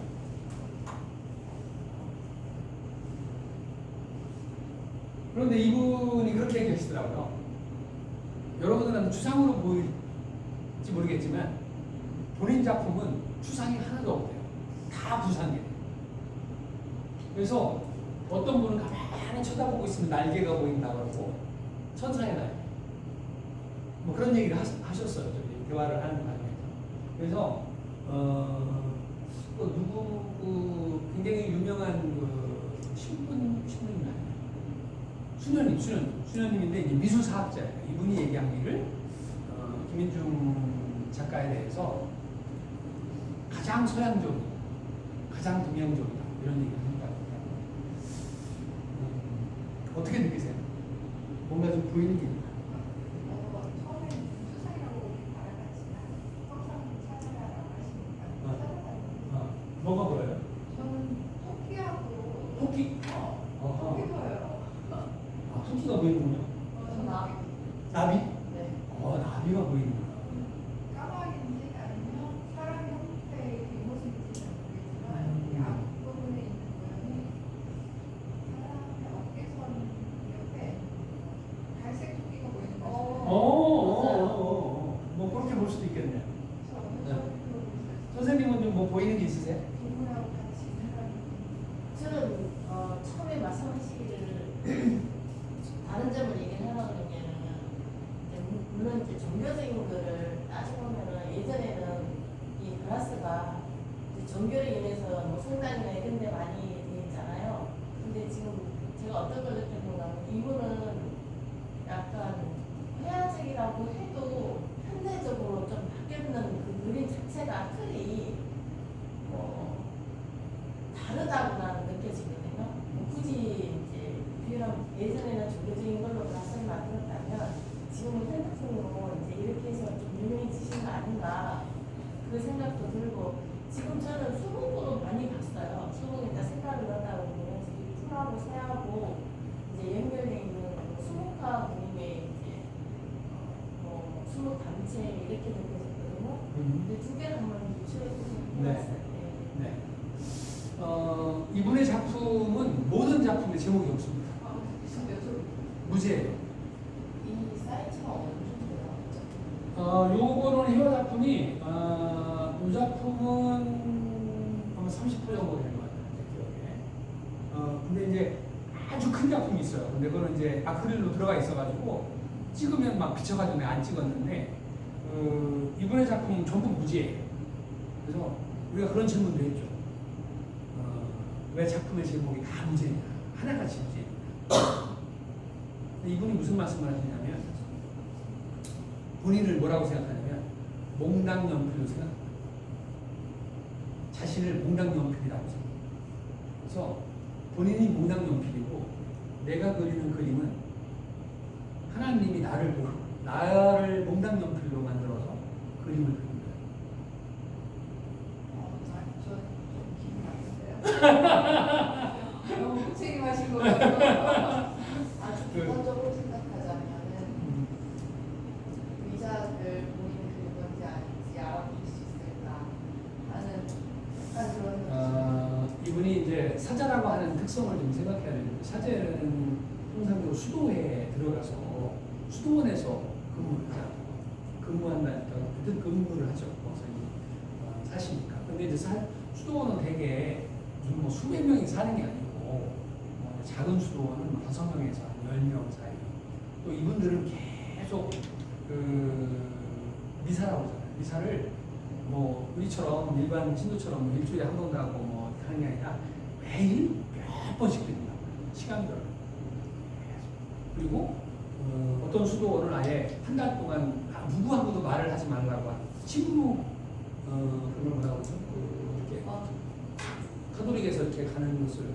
그런데 이분이 그렇게 얘기하시더라고요. 여러분들은 추상으로 보일지 모르겠지만 본인 작품은 추상이 하나도 없대요. 다 구상이에요. 그래서 어떤 분은 가만히 쳐다보고 있으면 날개가 보인다 그러고 천사의 날개 뭐 그런 얘기를 하셨어요. 저기 대화를 하는 과정에서. 그래서 또 누구 굉장히 유명한 신부님 수녀님인데 이제 미술사학자예요. 이분이 얘기하기를 김인중 작가에 대해서 가장 서양적이고 가장 동양적이다 이런 얘기를 합니다. 어떻게 느끼세요? 뭔가 좀 보이는 게 있나요? 처음에는 수상이라고 말하지만 항상 찾아라고 하시니까 뭐가 보여요? 저는 토끼하고 토끼? 토끼 보여요. 토끼가 보이는군요. 저 나비. 나비? 네. 나비가 보이는구나. 까마귀인지 아니면 사람 형태의 뒷모습인지 잘 모르겠지만 다르다고 느껴지거든요. 굳이 이제 비교하면 예전에는 종교적인 걸로 가사를 만들었다면 지금은 핸드폰으로 이제 이렇게 해서 좀 유명해지신 거 아닌가 그 생각도 들고 지금 저는 수목으로 많이 봤어요. 수목에다 색깔을 넣다 보면 풀하고 새하고 이제 연결되어 있는 수목화 그림의 이제 뭐 수목 단체 이렇게 느껴졌거든요. 근데 두 개를 한번 유추해봤어요. 네. 이분의 작품은 모든 작품에 제목이 없습니다. 무제예요. 이 사이즈가 어느 정도 나오죠? 요거는 회화 작품이 이 작품은 아마 30% 정도 되는 것 같아요. 제 기억에. 근데 이제 아주 큰 작품이 있어요. 근데 그거는 이제 아크릴로 들어가 있어가지고 찍으면 막 비쳐가지고 내가 안 찍었는데 이분의 작품은 전부 무제예요. 그래서 우리가 그런 질문도 했죠. 왜 작품의 제목이 다 무제냐? 하나같이 무제입니다. 이분이 무슨 말씀을 하시냐면 본인을 뭐라고 생각하냐면 몽당연필로 생각합니다. 자신을 몽당연필이라고 생각합니다. 그래서 본인이 몽당연필이고 내가 그리는 그림은 하나님이 나를 몽당연필로 만들어서 그림을 그립니다. 너무 무책임하신 것 같아요. 아주 기본적으로 생각하자면은 의자를 본인이 그린 건지 아닌지 알아볼 수 있을까 하는 약간 그런 이분이 이제 사자라고 하는 특성을 좀 생각해야 되는데 사제는 통상적으로 수도에 들어가서 수도원에서 근무한다니까 어쨌든 근무를 하죠. 사시니까. 근데 이제 수도원은 되게 무슨 뭐 수백 명이 사는 게 아니고 작은 수도원은 5명에서 10명 사이. 또 이분들은 계속 미사라고 하잖아요. 미사를 뭐 우리처럼 일반 신도처럼 뭐 일주일에 한 번도 하고 뭐 하는 게 아니라 매일 몇 번씩 드립니다. 시간별로. 그리고 어떤 수도원은 아예 한 달 동안 누구하고도 말을 하지 말라고 하는 침묵 그걸 뭐라고 하죠? 이렇게 카톨릭에서 이렇게 가는 것을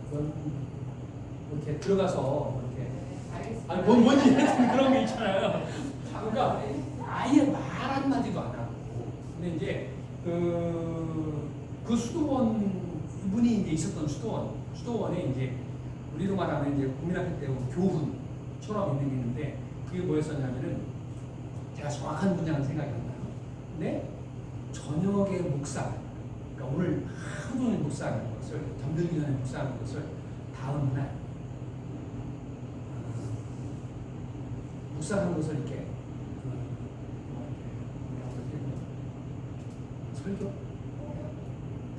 이렇게 들어가서 이렇게 아니 뭔지 하여튼 그런 게 있잖아요. 그러니까 아예 말 한마디도 안 하고 근데 이제 그 수도원 이분이 이제 있었던 수도원에 이제 우리로 말하면 이제 국민학교 때 교훈처럼 있는 게 있는데 그게 뭐였었냐면은 제가 정확한 분야는 생각이 안 나요. 근데 저녁에 묵상, 그러니까 오늘 하루 종일 묵상하는 것을 잠들기 전에 묵상하는 것을 다음 날 묵상하는 것을 이렇게 설교?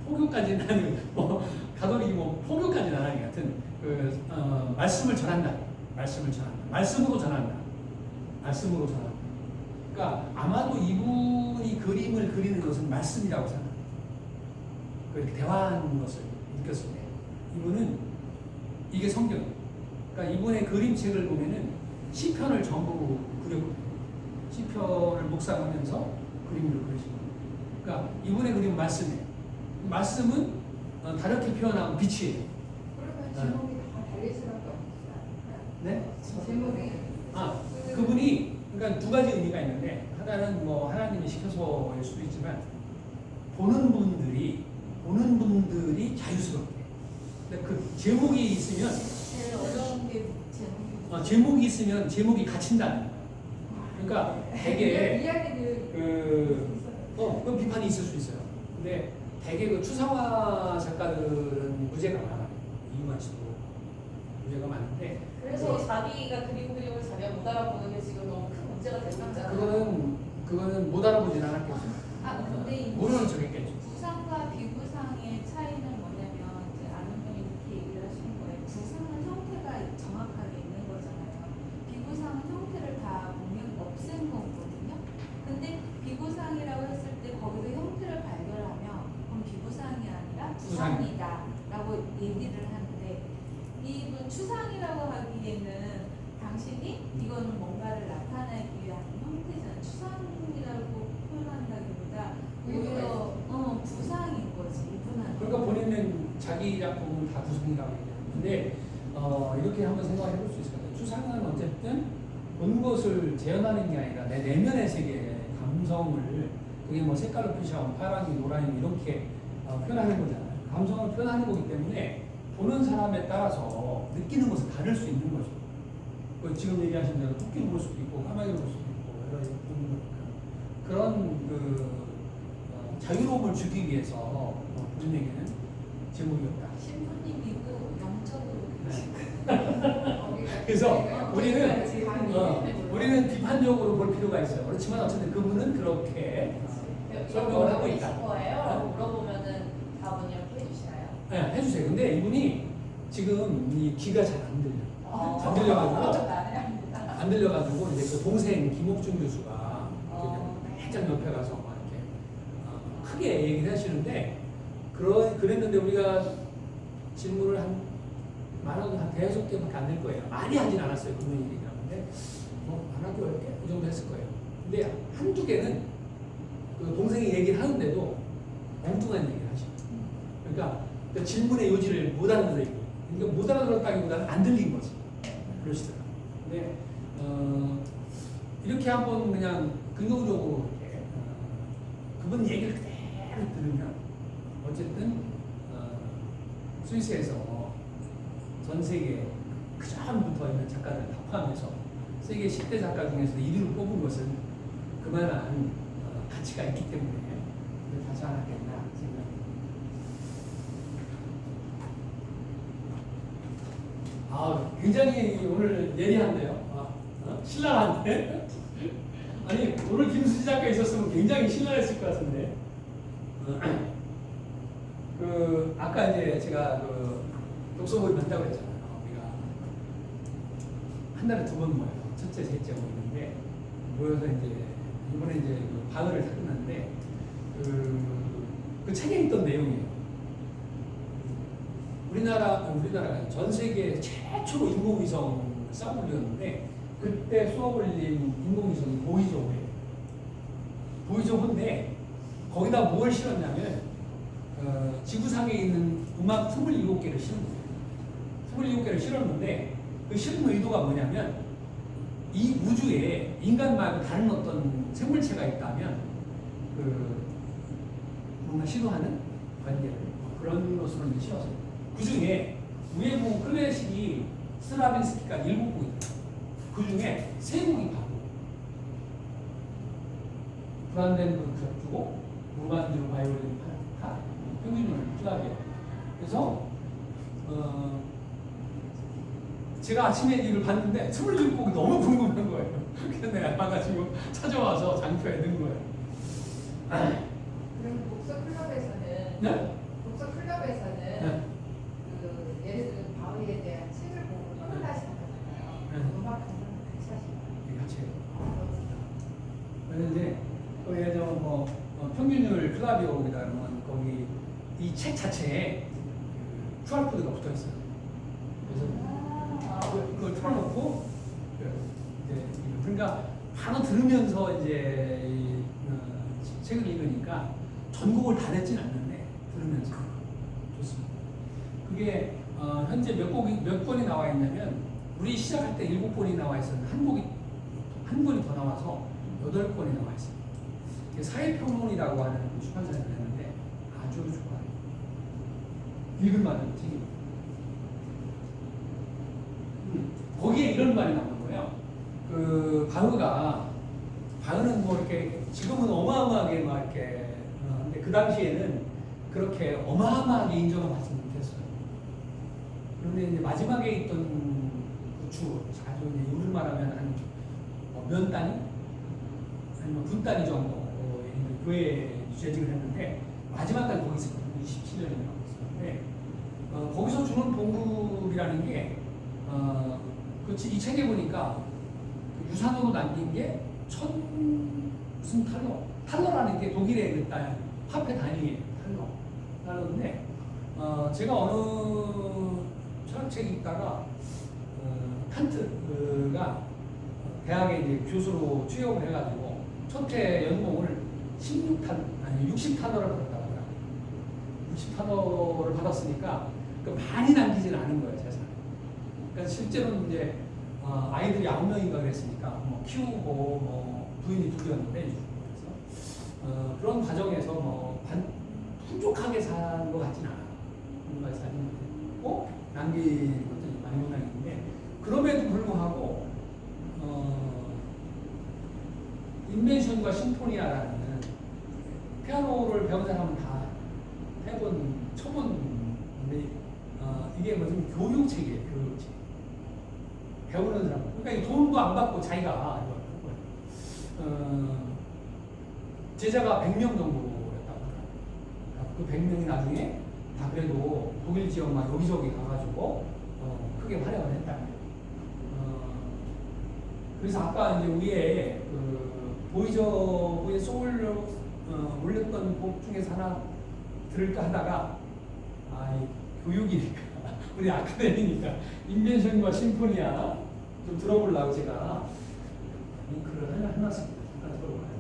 포교까지는 아니고 뭐 가톨릭이 뭐 포교까지는 안 하는 것 같은 말씀을 전한다. 말씀으로 전한다. 그러니까 아마도 이분이 그림을 그리는 것은 말씀이라고 생각합니다. 그렇게 대화하는 것을 느꼈을 때 이분은 이게 성경. 그러니까 이분의 그림책을 보면은 시편을 전부 그렸거든요. 시편을 묵상하면서 그림을 그리신 거예요. 그러니까 이분의 그림은 말씀이에요. 말씀은 다르게 표현하면 빛이에요. 그러면 제목이 다 달릴 수밖에 없지 않을까요? 네? 제목이 그분이 그러니까 두 가지 의미가 있는데 하나는 뭐 하나님이 시켜서일 수도 있지만 보는 분들이 자유스럽게. 근데 그 제목이 있으면 제일 어려운 게 제목이 제목이 있으면 제목이 갇힌다는 거예요. 그러니까 되게 이야기들 그 비판이 있을 수 있어요. 근데 되게 그 추상화 작가들은 무죄가 많아요. 이유만 씨도 무죄가 많은데 그래서 자기가 그림 그림을 자기가 못 알아보는 게 지금 너무 큰 문제가 되고 있잖아요. 그거는 못 알아보진 않았겠죠. 근데 이 모르는 척했겠죠. 구상과 비구상의 차이는 뭐냐면 이제 아는 분이 이렇게 얘기를 하시는 거예요. 구상은 형태가 정확하게 있는 거잖아요. 비구상은 형태를 다 보면 없앤 거거든요. 근데 비구상이라고 했을 때 거기서 형태를 발견하면 그럼 비구상이 아니라 구상이다라고 얘기를 하는데 이분 추상이라고 하기에는 당신이 이거는 뭔가를 나타내기 위한 형태잖아요. 추상이라고 표현한다기보다 오히려 부상인 거지. 이분한. 그러니까 본인은 자기 작품은 다 구성이라고 얘기하는데 이렇게 한번 생각해 볼 수 있을 것 같아요. 추상은 어쨌든 본 것을 재현하는 게 아니라 내 내면의 세계, 감성을 그게 뭐 색깔로 표시하고 파랑이, 노랑이 이렇게 표현하는 거잖아요. 감성을 표현하는 거기 때문에 보는 사람에 따라서 느끼는 것은 다를 수 있는 거죠. 지금 얘기하신 대로 토끼를 볼 수도 있고 까마귀를 볼 수도 있고 여러 보는 거니까 그런 자유로움을 주기 위해서 본인에게는 제목이었다. 신부님이고 영적으로 그래서 우리는 비판적으로 볼 필요가 있어요. 그렇지만 어쨌든 그분은 그렇게 설명을 하고 있다. 거예요? 물어보면은 답은 이렇게 해주시나요? 네, 해주세요. 근데 이분이 지금 이 귀가 잘 안 들려. 안 들려가지고 안 들려가지고 이제 그 동생 김옥준 교수가 살짝 옆에 가서 막 이렇게 크게 얘기를 하시는데 그랬는데 우리가 질문을 한 대여섯 개밖에 안 될 거예요. 많이 하진 않았어요. 그분 얘기를 하는데 안 하기 어렵게 그 정도 했을 거예요. 근데 한두 개는 그 동생이 얘기를 하는데도 엉뚱한 얘기를 하시고 그러니까 그 질문의 요지를 못 알아들었고 그러니까 못 알아들었다기보다는 안 들린 거지. 그러시더라고요. 근데 이렇게 한번 그냥 긍정적으로 이렇게 그분 얘기를 그대로 들으면 어쨌든 스위스에서 전 세계 그 전부터 있는 작가들 다 포함해서 세계 10대 작가 중에서 1위로 뽑은 것은 그만한 가치가 있기 때문에 하지 않았겠나 생각합니다. 굉장히 오늘 예리한데요. 신랄한데? 아니 오늘 김수지 작가 있었으면 굉장히 신랄했을 것 같은데. 아까 이제 제가 독서 모임 한다고 했잖아요. 우리가 한 달에 2번 모여요. 첫째, 셋째 모이는데 모여서 이제 이번에 이제 방을 다 끝났는데 그 책에 있던 내용이에요. 우리나라가 전 세계 최초로 인공위성을 쏴올렸는데 그때 쏘아올린 인공위성이 보이저호예요. 보이저호인데 거기다 뭘 실었냐면 지구상에 있는 음악 27개를 실은 거예요. 27개를 실었는데 그 실은 의도가 뭐냐면 이 우주에 인간 말고 다른 어떤 생물체가 있다면 뭔가 시도하는 관계를 그런 것으로 실었어요. 그 중에 위에 보면 클래식이 스트라빈스키가 7곡 있다. 그 중에 3곡이 바보. 브란덴부르크 협주곡, 무반주로 바이올린 파르타, 평균율 클라비오. 그래서 제가 아침에 이걸 봤는데 27곡이 너무 궁금한 거예요. 그래서 내가 가가지고 찾아와서 장표에 넣은 거예요. 그럼 독서 클럽에서는 네? 독서 클럽에서는 네. 예를 들어 바위에 대한 책을 보고 평을 하시는 거잖아요. 네. 음악 감상을 같이 하시나요? 같이 해요. 그런데 예를 들어 평균율 클라비오이다 그러면 거기 이 책 자체에 QR코드가 붙어 있어요. 그래서 그걸 틀어놓고 이제 그러니까 바로 들으면서 이제 책을 읽으니까 전곡을 다 듣진 않는데 들으면서 좋습니다. 그게 현재 몇 권이 나와 있냐면 우리 시작할 때 7권이 나와 있었는데 한 권이 더 나와서 8권이 나와 있어요. 사회평론이라고 하는 출판사에서 냈는데 아주 좋아요. 읽을만한 책입니다. 거기에 이런 말이 나오는 거예요. 바흐는 뭐 이렇게 지금은 어마어마하게 막 이렇게 근데 그 당시에는 그렇게 어마어마하게 인정을 받지 못했어요. 그런데 이제 마지막에 있던 부추, 아주 이제 요즘 말하면 한 면 단위 아니면 분 단위 정도 교회에 재직을 했는데 마지막까지 거기 있었거든요. 27년이라고 있었는데 거기서 주는 봉급이라는 게 그렇지 이 책에 보니까 유산으로 남긴 게 무슨 탈러라는 게 독일의 그 화폐 단위예요. 탈러인데 제가 어느 철학책 읽다가 칸트가 대학에 이제 교수로 취업을 해가지고 첫 해 연봉을 16탄 아니 60탄어를 받았다고 하더라고요. 60탄어를 받았으니까 그 많이 남기지는 않은 거예요 재산. 그러니까 실제로는 이제 아이들이 9명인가 그랬으니까 뭐 키우고 뭐 부인이 2이었는데 그래서 그런 과정에서 뭐 풍족하게 산 것 같진 않아요. 풍족하게 사는 남긴 것도 많이 못 남기는데 그럼에도 불구하고 인벤션과 심포니아라는 피아노를 배운 사람은 다 쳐본데 이게 무슨 교육책이에요. 교육책. 배우는 사람. 그러니까 이 돈도 안 받고 자기가 제자가 100명 정도였다고 하더라고요. 그 100명이 나중에 다 그래도 독일 지역만 여기저기 가가지고 크게 활약을 했다. 그래서 아까 이제 위에 보이저의 소울로 올렸던 곡 중에서 하나 들을까 하다가 교육이니까 우리 아카데미니까 인벤션과 심포니아 좀 들어보려고 제가 링크를 해놨습니다. 잠깐 들어볼까요?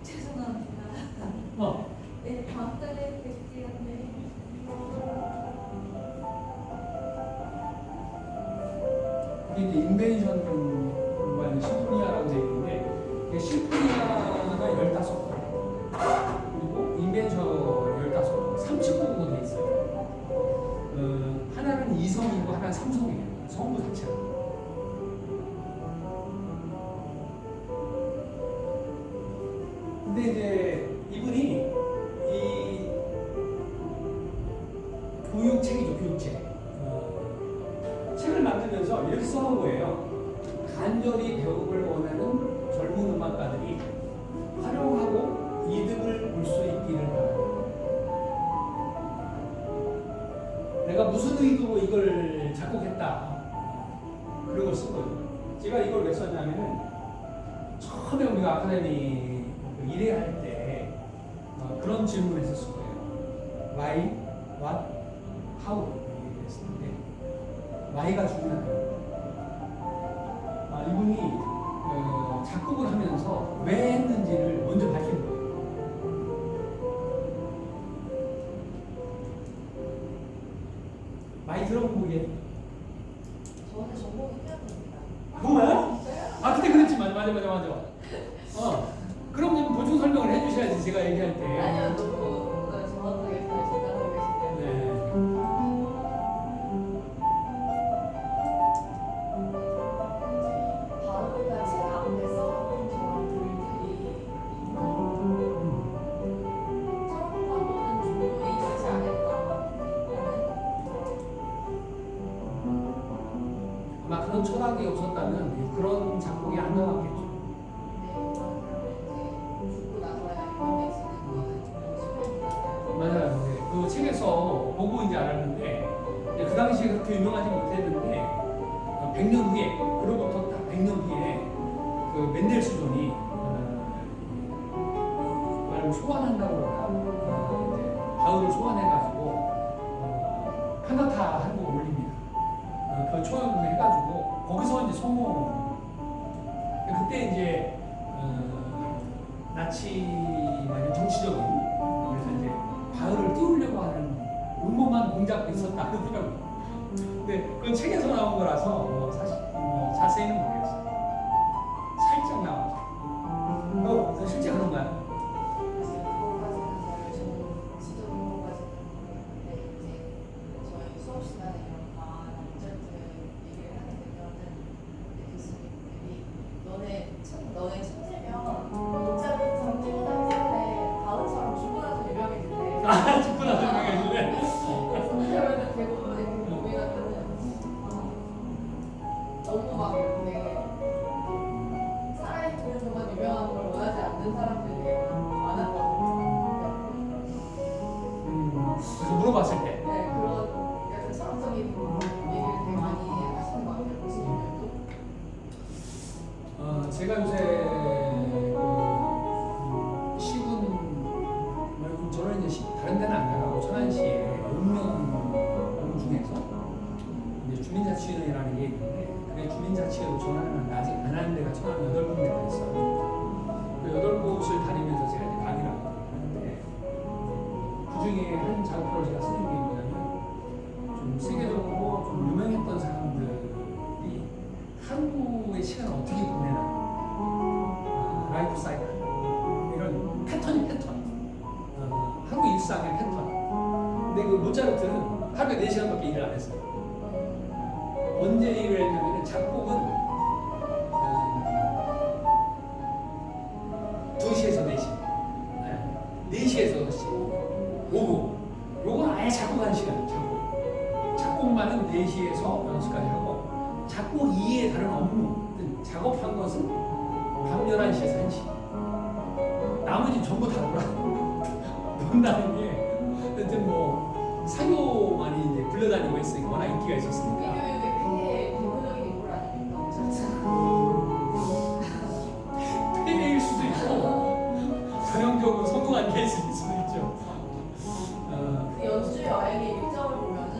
죄송합니다. 네, 다음 달에 뵙겠는데. 이게 이제 인벤션과 심포니아라고 되어 있는데 이게 심포니아가 15번 그리고 인벤션 15번 39곡으로 되어 있어요. 하나는 2성이고 하나는 3성이에요. 성부 자체가. 근데 이제 이분이 이 교육책이죠. 교육책. 책을 만들면서 이렇게 써놓은 거예요. 간절히 배움을 원하는 젊은 음악가들이 활용하고 이득을 볼 수 있기를 바랍니다. 내가 무슨 의도로 이걸 작곡했다. 그런 걸 쓴 거죠. 제가 이걸 왜 썼냐면은 처음에 우리가 아카데미 일회할 때 그런 질문을 했었을 거예요. Why, what, how 이렇게 했었는데 Why가 중요하다. 이분이 작곡을 하면서 왜 했는지를 먼저 밝힌 거예요. 많이 들어본 곡이에요? 저는 전공이 피아노입니다. 정말? 그때 그랬지. 맞아. 그럼 좀 보충 설명을 해주셔야지 제가 얘기할 때. 아니요, 너무 정확하게 잘 전달하고 계시네요. 네. 바로가 책 앞에 써놓은 저런 글들이 처음과는 조금이 있지 않을까. 아마 그런 철학이 없었다면 그런 작곡이 안 나왔겠죠. 죽고 나서야 유명해지는 거는 맞아요. 네. 그 책에서 보고 이제 알았는데 그 당시에 그렇게 유명하지 못했는데 100년 후에 그로부터 딱 100년 후에 그 멘델스존이 말을 소환한다고 그러나 이제 바울을 소환해가지고 카나타 한 곡 올립니다. 그 초연을 해가지고 거기서 이제 성공. 그때 이제 나치만이 정치적인 그래서 이제 바울을 띄우려고 하는 음모만 공작도 있었다 그러더라고요. 근데 그건 책에서 나온 거라서 사실 자세히는 모르겠어요. 살짝 나왔죠. 실제 그런가요? 사실 그거까지는 저는 지도 그거까지는 모르겠는데 이제 저희 수업 시간에 이런 남자들 얘기를 하게 되면은 교수님들이 너네 천재면 독자부터 뛰어난 때문에 바울처럼 죽고 나서 유명해진대. 죽고 나서 유명해지네. 그러면은 대부분의 고민하면은 세계적으로 좀 유명했던 사람들이 하루의 시간을 어떻게 보내나 라이프 사이클 이런 패턴이 패턴 하루 일상의 패턴. 근데 그 모차르트는 하루에 4시간밖에 일을 안 했어요. 언제 일을 했냐면 작곡은 2시에서 4시 4시에서 6시 오후 요건 아예 작곡하는 시간 작곡만은 4시에서 6시까지 하고 작곡 이외의 다른 업무 작업한 것은 밤 11시에서 1시 나머지 전부 다 논다는 게 하여튼 뭐 사교만이 이제 불러다니고 했으니까 워낙 인기가 있었으니까 이게 폐에 대표적인 인물 아닙니까? 폐일 수도 있고 전형적으로 성공한 케이스일 수도 있죠. 그 연주 여행의 일정을 보면은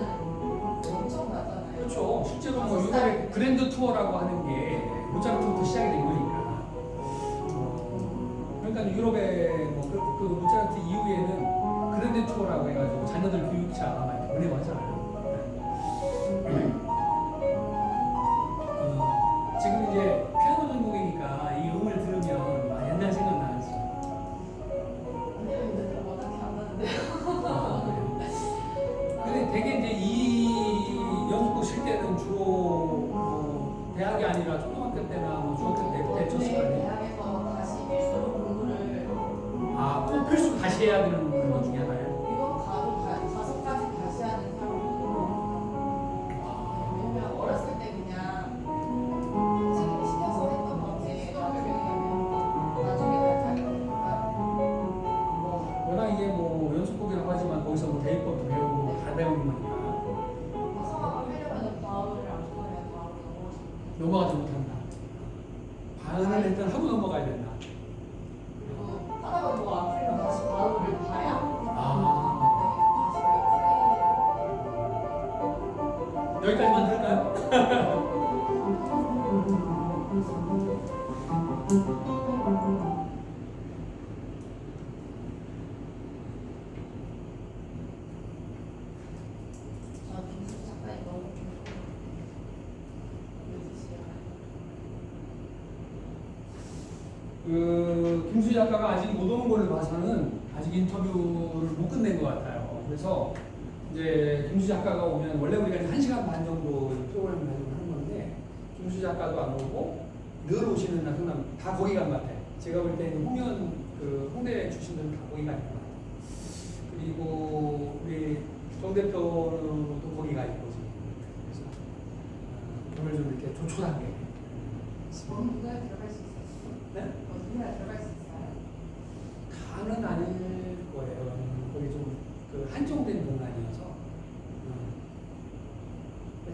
엄청나잖아요. 그렇죠. 실제로 뭐 유럽의 그랜드 투어라고 하는 게 모차르트부터 시작이 된 거니까. 그러니까 유럽의 그 모차르트 이후에는 그랜드 투어라고 해가지고 자녀들 교육차 많이 보내고 하잖아요. 지금 이제 피아노 전공이니까 이 음을 들으면 옛날 생각나지. 근데 어떻게 안 나는데요? 근데 되게 이제 이 연습곡 칠 때는 주로 대학이 아니라 초등학교 때나 중학교 때 쳤을 거 아니에요. 대학에서 다시 필수로 공부를 꼭 필수 다시 해야 되는 것 중에 하나예요. 이거 가도 5가지 다시 하는 사람도 왜냐면 어렸을 때 그냥 선생님이 시켜서 했던 건지 나중에 다시 하게 되니까 워낙 이게 뭐 연습곡이라고 하지만 거기서 뭐 대입법도 배우고 다 배우는 거니까 성악을 하려면 바울을 안 보면 바울을 넘어가지 못한다. 반을 일단 하고 넘어가야 된다. 그리고 하다가 뭐 안 풀리면 다시 바울을 봐야 여기까지만 들을까요? 저 김수 작가님 너무 김수 작가가 아직 못 오는 걸로 봐서는 아직 인터뷰를 못 끝낸 것 같아요. 그래서 이제 김수 작가가 오면 원래 우리가 1시간 반 정도 프로그램을 하는 건데 김수 작가도 안 오고 늘 오시는 날 그냥 다 거기 간 것 같아요. 제가 볼 때는 홍연 홍대 출신들은 다 거기 가 있는 것 같아요. 그리고 우리 정 대표도 거기 가 있고 지금. 그래서 오늘 좀 이렇게 조촐하게 누가 들어갈 수 있어요? 네? 누가 들어갈 수 있어요? 다는 아닐 거예요. 거기 좀 그 한정된 공간이어서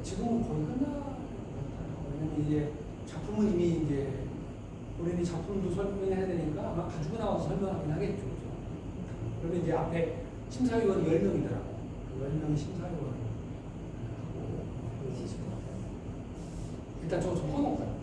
지금은 거의 끝난 것 같아요. 왜냐면 이제 작품은 이미 이제 우리는 작품도 설명해야 되니까 아마 가지고 나와서 설명하긴 하겠죠. 그죠? 그러면 이제 앞에 심사위원 10명이더라고. 그 10명이 심사위원 하고 일단 저거 좀 꺼놓을까요?